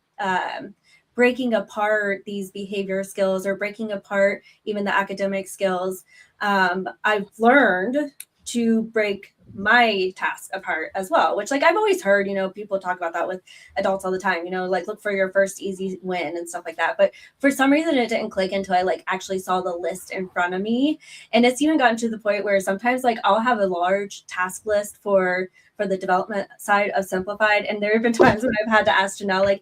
breaking apart these behavior skills or breaking apart even the academic skills, I've learned to break my task apart as well, which I've always heard, people talk about that with adults all the time, look for your first easy win and stuff like that. But for some reason it didn't click until I actually saw the list in front of me. And it's even gotten to the point where sometimes I'll have a large task list for the development side of Simplified. And there have been times when I've had to ask Jenelle,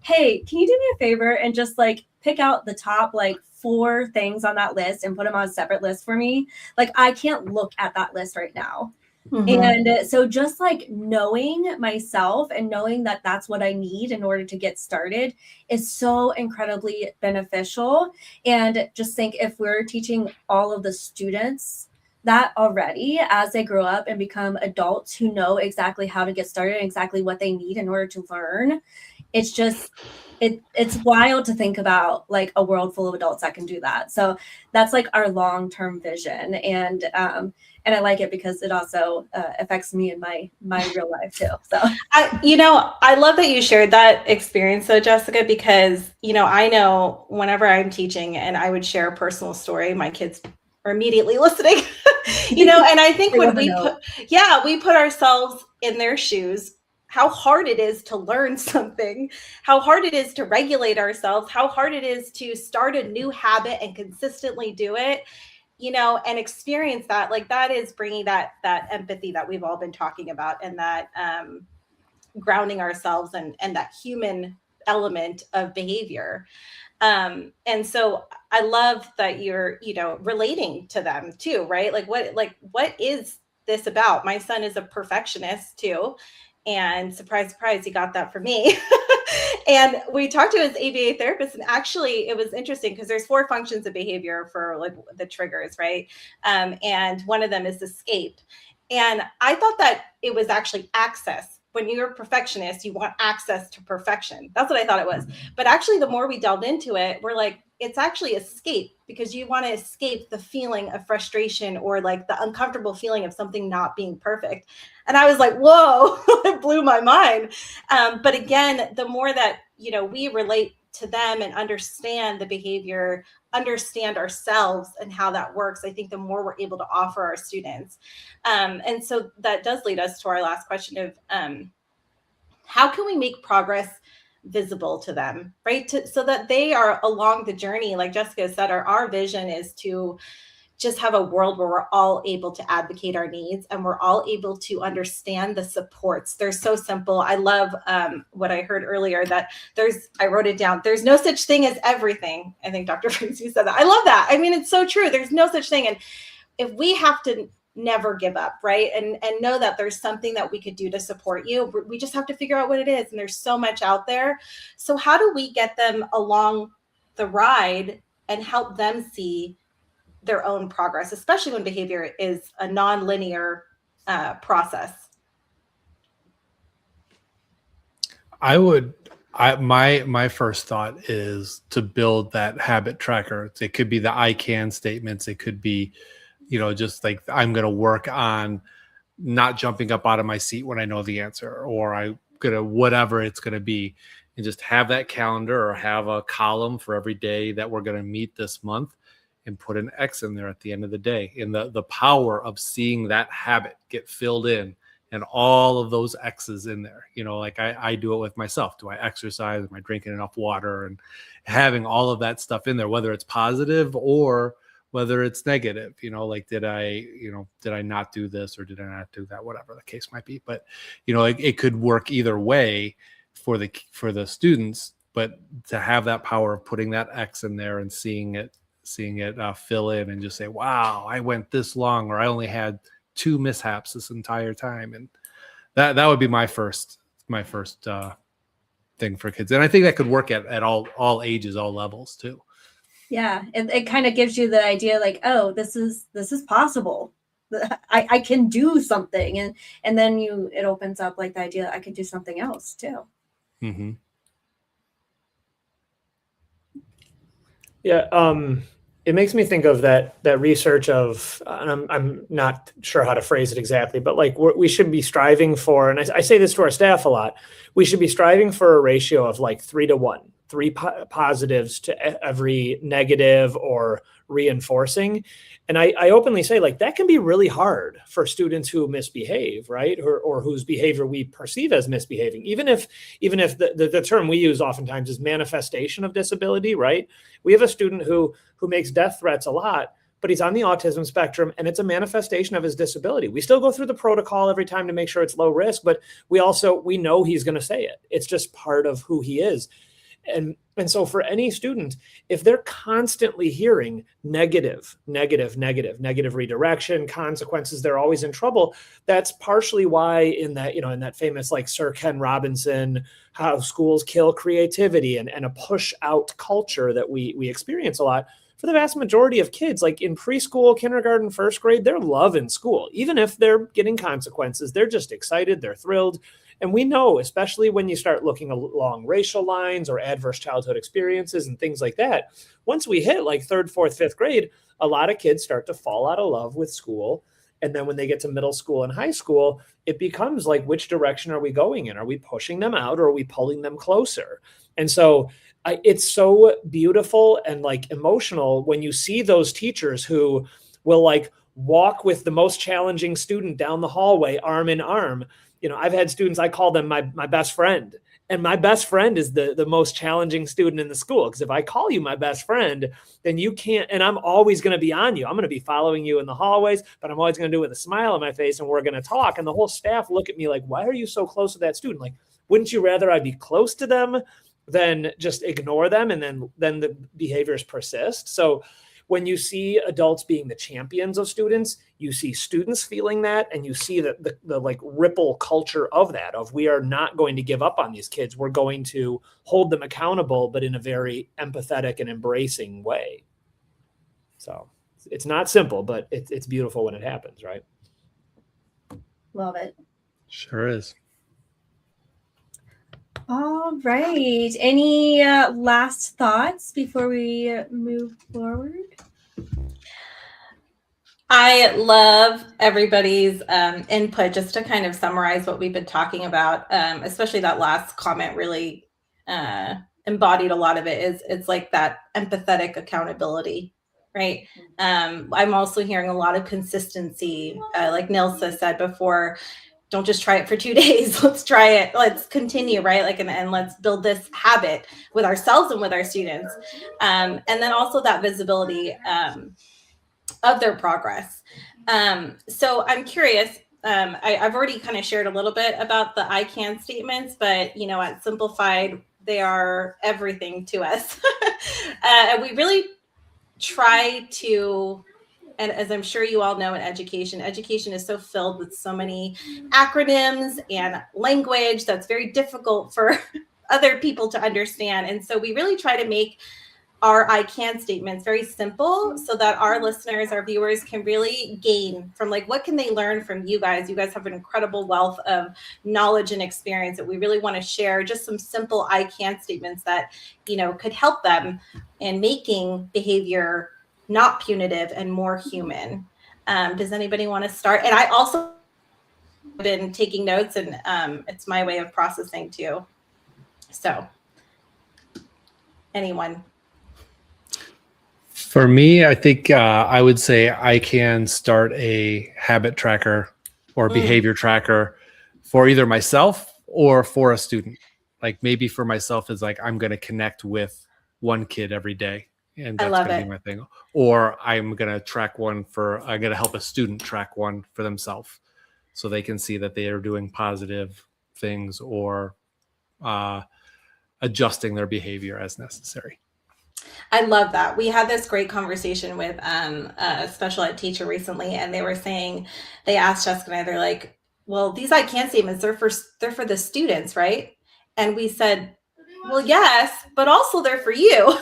hey, can you do me a favor and just pick out the top 4 things on that list and put them on a separate list for me? I can't look at that list right now. Mm-hmm. And so just knowing myself and knowing that that's what I need in order to get started is so incredibly beneficial. And just think, if we're teaching all of the students that already as they grow up and become adults who know exactly how to get started and exactly what they need in order to learn, it's just it's wild to think about a world full of adults that can do that. So that's our long-term vision. And I like it because it also affects me in my real life too. So I love that you shared that experience though, Jessica, because I know whenever I'm teaching and I would share a personal story, my kids are immediately listening. And I think when we put ourselves in their shoes, how hard it is to learn something, how hard it is to regulate ourselves, how hard it is to start a new habit and consistently do it, and experience that. That is bringing that empathy that we've all been talking about, and that grounding ourselves and that human element of behavior. And so I love that you're, relating to them too, right? What is this about? My son is a perfectionist too. And surprise, surprise, he got that from me. And we talked to his ABA therapist, and actually it was interesting because there's 4 functions of behavior for the triggers, right? And one of them is escape. And I thought that it was actually access. When you're a perfectionist, you want access to perfection. That's what I thought it was. But actually, the more we delved into it, we're it's actually escape, because you want to escape the feeling of frustration or the uncomfortable feeling of something not being perfect. And I was whoa, it blew my mind. But again, the more that, we relate to them and understand the behavior, understand ourselves and how that works, I think the more we're able to offer our students. And so that does lead us to our last question of how can we make progress visible to them, right? So that they are along the journey. Like Jessica said, our vision is to just have a world where we're all able to advocate our needs and we're all able to understand the supports. They're so simple. I love what I heard earlier, that I wrote it down. There's no such thing as everything. I think Dr. Frinzi said that. I love that. I mean, it's so true. There's no such thing. And if we have to never give up, right? And know that there's something that we could do to support you. We just have to figure out what it is. And there's so much out there. So how do we get them along the ride and help them see their own progress, especially when behavior is a non-linear process? My first thought is to build that habit tracker. It could be the I can statements. It could be, just I'm going to work on not jumping up out of my seat when I know the answer, or I'm going to, whatever it's going to be, and just have that calendar or have a column for every day that we're going to meet this month, and put an X in there at the end of the day. And the power of seeing that habit get filled in and all of those X's in there, I do it with myself. Do I exercise? Am I drinking enough water? And having all of that stuff in there, whether it's positive or whether it's negative, did I not do this or did I not do that? Whatever the case might be. But, it could work either way for the students, but to have that power of putting that X in there and seeing it seeing it fill in and just say, wow, I went this long, or I only had 2 mishaps this entire time. And that would be my first thing for kids. And I think that could work at all ages, all levels too. Yeah, it kind of gives you the idea like, oh, this is possible. I can do something, and then it opens up like the idea I can do something else too. Mm-hmm. Yeah, it makes me think of that research of, and I'm not sure how to phrase it exactly, but like we should be striving for, and I say this to our staff a lot, we should be striving for a ratio of like 3 to 1, 3 positives to every negative or reinforcing. And I openly say, like, that can be really hard for students who misbehave, right? Or whose behavior we perceive as misbehaving, even if the term we use oftentimes is manifestation of disability, right? We have a student who makes death threats a lot, but he's on the autism spectrum and it's a manifestation of his disability. We still go through the protocol every time to make sure it's low risk, but we know he's going to say it. It's just part of who he is. And so for any student, if they're constantly hearing negative redirection, consequences, they're always in trouble. That's partially why in that famous like Sir Ken Robinson, How Schools Kill Creativity, and a push out culture that we experience a lot. For the vast majority of kids, like in preschool, kindergarten, first grade, they're loving school. Even if they're getting consequences, they're just excited, they're thrilled. And we know, especially when you start looking along racial lines or adverse childhood experiences and things like that, once we hit like 3rd, 4th, 5th grade, a lot of kids start to fall out of love with school. And then when they get to middle school and high school, it becomes like, which direction are we going in? Are we pushing them out, or are we pulling them closer? And so it's so beautiful and like emotional when you see those teachers who will like walk with the most challenging student down the hallway, arm in arm. I've had students, I call them my best friend. And my best friend is the most challenging student in the school. Because if I call you my best friend, then you can't, and I'm always going to be on you. I'm going to be following you in the hallways, but I'm always going to do it with a smile on my face, and we're going to talk. And the whole staff look at me like, why are you so close to that student? Like, wouldn't you rather I be close to them than just ignore them and then the behaviors persist? So when you see adults being the champions of students, you see students feeling that, and you see the like ripple culture of that, of we are not going to give up on these kids. We're going to hold them accountable, but in a very empathetic and embracing way. So it's not simple, but it's beautiful when it happens, right? Love it. Sure is. All right. Any last thoughts before we move forward? I love everybody's input. Just to kind of summarize what we've been talking about, especially that last comment really embodied a lot of it. It's like that empathetic accountability, right? I'm also hearing a lot of consistency, like Nilsa said before. Don't just try it for 2 days. Let's try it. Let's continue, right? Like, and let's build this habit with ourselves and with our students. And then also that visibility of their progress. So I'm curious, I've already kind of shared a little bit about the I can statements, but at Simplified, they are everything to us. And we really try to, and as I'm sure you all know in education is so filled with so many acronyms and language that's very difficult for other people to understand. And so we really try to make our I can statements very simple so that our listeners, our viewers can really gain from like, what can they learn from you guys? You guys have an incredible wealth of knowledge and experience that we really want to share. Just some simple I can statements that, could help them in making behavior not punitive and more human. Does anybody want to start? And I also have been taking notes, and it's my way of processing too. So anyone? For me, I think I would say I can start a habit tracker or behavior tracker for either myself or for a student. Like maybe for myself is like, I'm going to connect with one kid every day. And that's going to be my thing. Or I'm going to help a student track one for themselves so they can see that they are doing positive things or adjusting their behavior as necessary. I love that. We had this great conversation with a special ed teacher recently, and they asked Jessica and I, they're like, well, these I can statements, they're for the students, right? And we said, well, yes, but also they're for you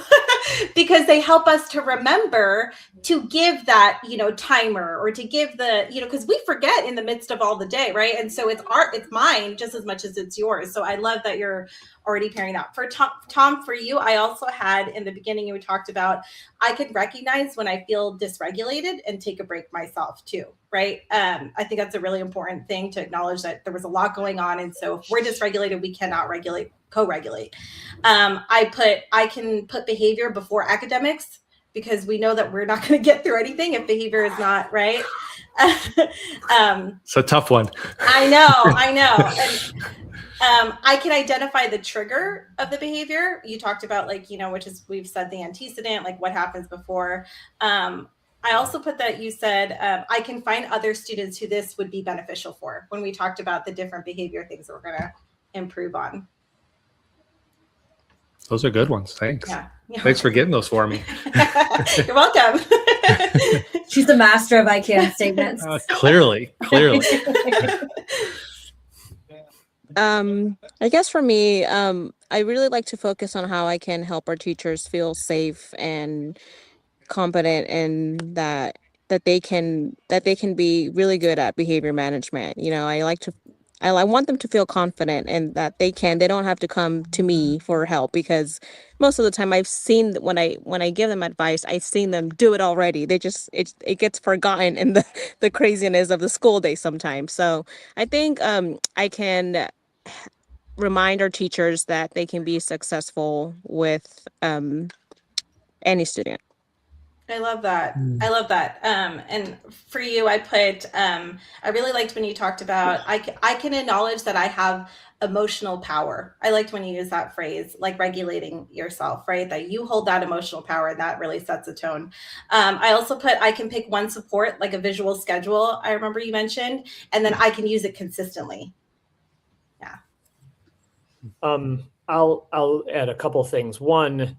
because they help us to remember to give that, timer, or to give the, because we forget in the midst of all the day, right? And so it's mine just as much as it's yours. So I love that you're already pairing that. For Tom, for you, I also had in the beginning, you talked about, I could recognize when I feel dysregulated and take a break myself too, right? I think that's a really important thing to acknowledge, that there was a lot going on. And so if we're dysregulated, we cannot co-regulate. I can put behavior before academics, because we know that we're not going to get through anything if behavior is not right. It's a tough one. I know. And I can identify the trigger of the behavior. You talked about, which is, we've said the antecedent, like what happens before. I also put that you said, I can find other students who this would be beneficial for, when we talked about the different behavior things that we're going to improve on. Those are good ones. Thanks. Yeah. Thanks for getting those for me. You're welcome. She's the master of I can statements. Clearly. I guess for me, I really like to focus on how I can help our teachers feel safe and competent, and that they can be really good at behavior management. I want them to feel confident, and that they don't have to come to me for help, because most of the time I've seen when I give them advice, I've seen them do it already. It gets forgotten in the craziness of the school day sometimes. So I think I can remind our teachers that they can be successful with any student. I love that. And for you, I put, I really liked when you talked about, I can acknowledge that I have emotional power. I liked when you used that phrase, like regulating yourself, right? That you hold that emotional power, and that really sets a tone. I also put, I can pick one support, like a visual schedule, I remember you mentioned, and then I can use it consistently. Yeah. I'll add a couple things. One,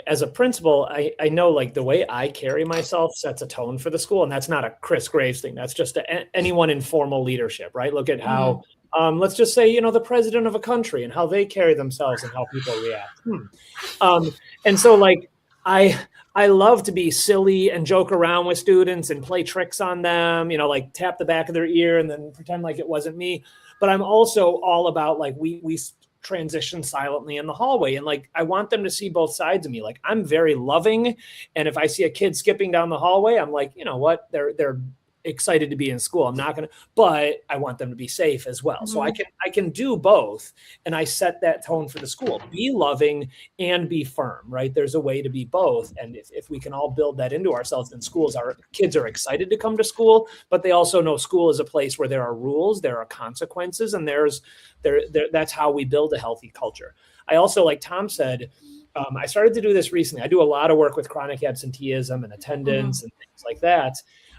as a principal, I know, like, the way I carry myself sets a tone for the school, and that's not a Chris Graves thing. That's just anyone in formal leadership, right? Look at how, let's just say, the president of a country and how they carry themselves and how people react. And so, like, I love to be silly and joke around with students and play tricks on them, like tap the back of their ear and then pretend like it wasn't me. But I'm also all about, like, we transition silently in the hallway, and, like, I want them to see both sides of me. Like, I'm very loving, and if I see a kid skipping down the hallway, I'm like, you know what, they're excited to be in school. I'm not gonna, but I want them to be safe as well. So I can do both, and I set that tone for the school. Be loving and be firm, right? There's a way to be both, and if we can all build that into ourselves, then our kids are excited to come to school, but they also know school is a place where there are rules, there are consequences, and that's how we build a healthy culture. I also, like Tom said, I started to do this recently. I do a lot of work with chronic absenteeism and attendance and things like that.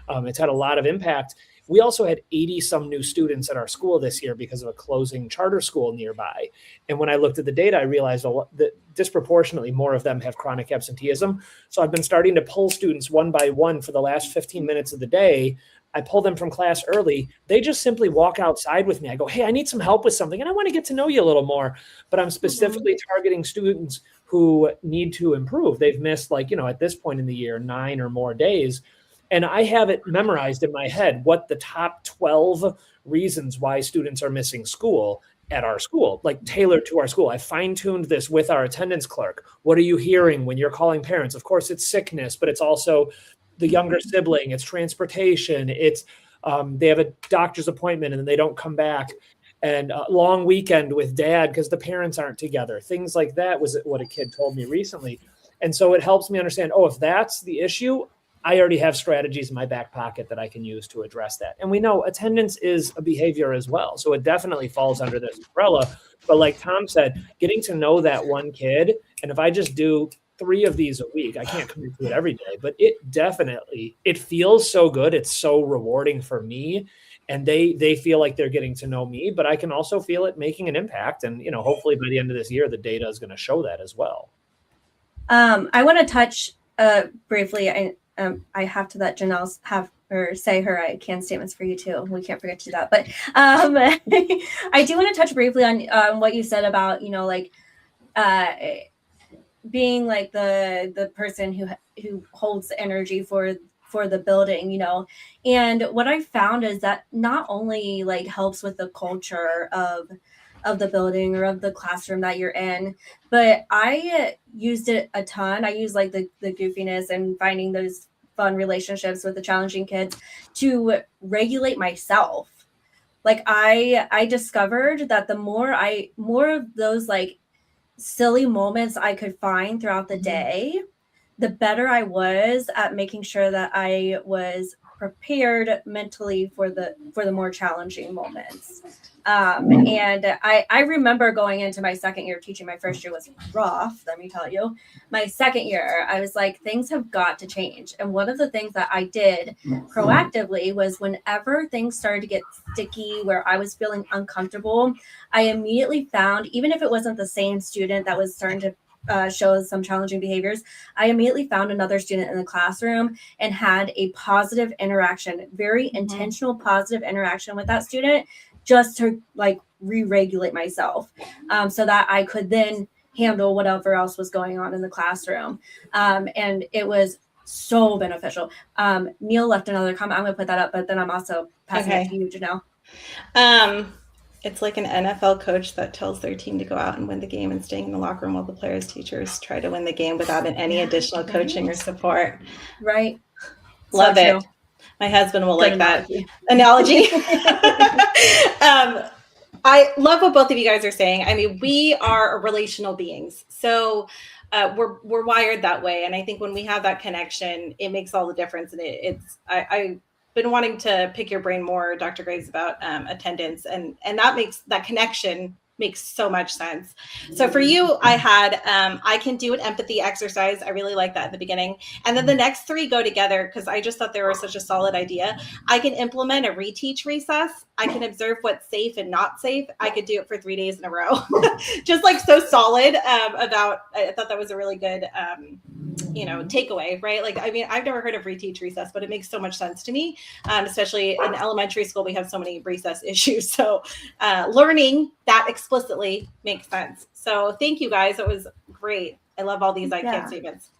It's had a lot of impact. We also had 80 some new students at our school this year because of a closing charter school nearby. And when I looked at the data, I realized that disproportionately more of them have chronic absenteeism. So I've been starting to pull students one by one for the last 15 minutes of the day. I pull them from class early. They just simply walk outside with me. I go, hey, I need some help with something, and I want to get to know you a little more. But I'm specifically targeting students who need to improve. They've missed, like, at this point in the year, 9 or more days. And I have it memorized in my head what the top 12 reasons why students are missing school at our school, like tailored to our school. I fine-tuned this with our attendance clerk. What are you hearing when you're calling parents? Of course, it's sickness, but it's also the younger sibling, it's transportation, it's they have a doctor's appointment and then they don't come back, and a long weekend with dad because the parents aren't together. Things like that was what a kid told me recently. And so it helps me understand, if that's the issue, I already have strategies in my back pocket that I can use to address that. And we know attendance is a behavior as well. So it definitely falls under this umbrella. But like Tom said, getting to know that one kid, and if I just do 3 of these a week, I can't commit to it every day, but it feels so good. It's so rewarding for me. And they feel like they're getting to know me, but I can also feel it making an impact. And, hopefully by the end of this year, the data is going to show that as well. I want to touch briefly. I have to let Janelle have or say her I can statements for you too. We can't forget to do that. But I do want to touch briefly on what you said about, you know, like being like the person who holds the energy for the building, you know. And what I found is that not only like helps with the culture of the building or of the classroom that you're in, but I used it a ton. I use like the goofiness and finding those fun relationships with the challenging kids to regulate myself. Like I discovered that the more of those like silly moments I could find throughout the day, the better I was at making sure that I was prepared mentally for the more challenging moments. And I remember going into my second year of teaching. My first year was rough, let me tell you. My second year, I was like, things have got to change. And one of the things that I did proactively was whenever things started to get sticky, where I was feeling uncomfortable, I immediately found, even if it wasn't the same student that was starting to show some challenging behaviors, I immediately found another student in the classroom and had a positive interaction, very intentional positive interaction with that student, just to like re-regulate myself, so that I could then handle whatever else was going on in the classroom. And it was so beneficial. Neil left another comment. I'm gonna put that up, but then I'm also passing it to you, Janelle. It's like an NFL coach that tells their team to go out and win the game and staying in the locker room while the players' teachers try to win the game without any additional coaching or support. Right. Love So it. true. My husband will Good like analogy. I love what both of you guys are saying. I mean, we are relational beings. So we're wired that way. And I think when we have that connection, it makes all the difference. And I've been wanting to pick your brain more, Dr. Graves, about attendance. And that connection makes so much sense. So for you, I can do an empathy exercise. I really like that at the beginning. And then the next three go together because I just thought they were such a solid idea. I can implement a reteach recess. I can observe what's safe and not safe. I could do it for 3 days in a row. Just like so solid I thought that was a really good, takeaway, right? Like, I mean, I've never heard of reteach recess, but it makes so much sense to me. Especially in elementary school, we have so many recess issues. So learning that explicitly makes sense. So thank you guys. It was great. I love all these I can't statements.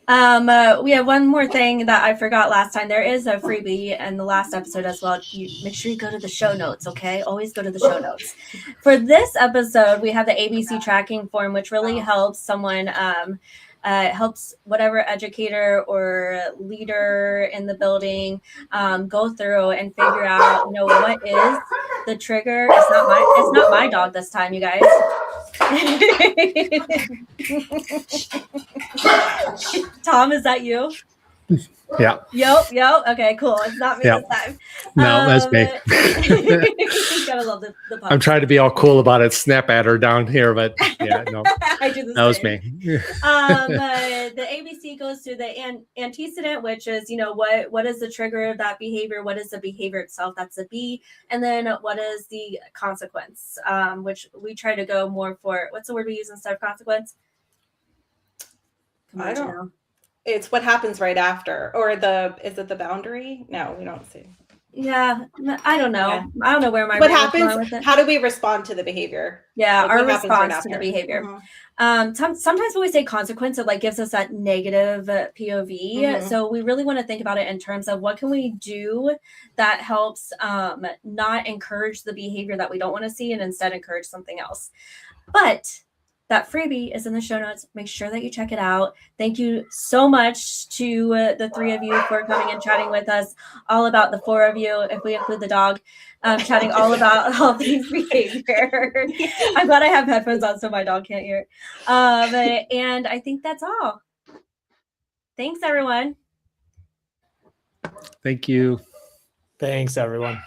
We have one more thing that I forgot last time. There is a freebie in the last episode as well. You make sure you go to the show notes, okay? Always go to the show notes. For this episode, we have the ABC tracking form, which really helps someone, helps whatever educator or leader in the building go through and figure out, what is the trigger. It's not my dog this time, you guys. Tom, is that you? Yeah. Yep. Okay, cool. It's not me this time. No, that's me. You gotta love the pup. I'm trying to be all cool about it. Snap at her down here, but yeah, no. I do the That was same. me. The ABC goes through the antecedent, which is, what is the trigger of that behavior? What is the behavior itself? That's the B. And then what is the consequence? Which we try to go more for. What's the word we use instead of consequence? I don't know. It's what happens right after, or is it the boundary? No, we don't see. Yeah, I don't know. Yeah. I don't know where my what happens. With it. How do we respond to the behavior? Yeah, like our response to the behavior. Mm-hmm. Sometimes when we say consequence, it like gives us that negative POV. Mm-hmm. So we really want to think about it in terms of what can we do that helps not encourage the behavior that we don't want to see, and instead encourage something else. But that freebie is in the show notes. Make sure that you check it out. Thank you so much to the three of you for coming and chatting with us all about the four of you, if we include the dog, chatting all about all things behavior. I'm glad I have headphones on so my dog can't hear. And I think that's all. Thanks, everyone. Thank you. Thanks, everyone.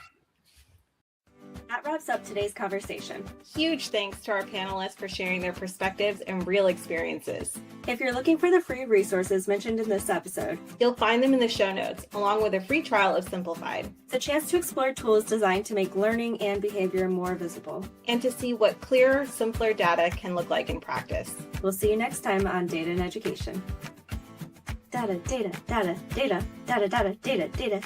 That wraps wraps up today's conversation. Huge thanks to our panelists for sharing their perspectives and real experiences. If you're looking for the free resources mentioned in this episode, You'll find them in the show notes, along with a free trial of Simplified, it's a chance to explore tools designed to make learning and behavior more visible. and to see what clearer, simpler data can look like in practice. We'll see you next time on Data and Education. Data, data, data, data, data, data, data, data.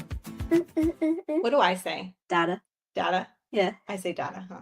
What do I say? Data. Data? Yeah. I say data, huh?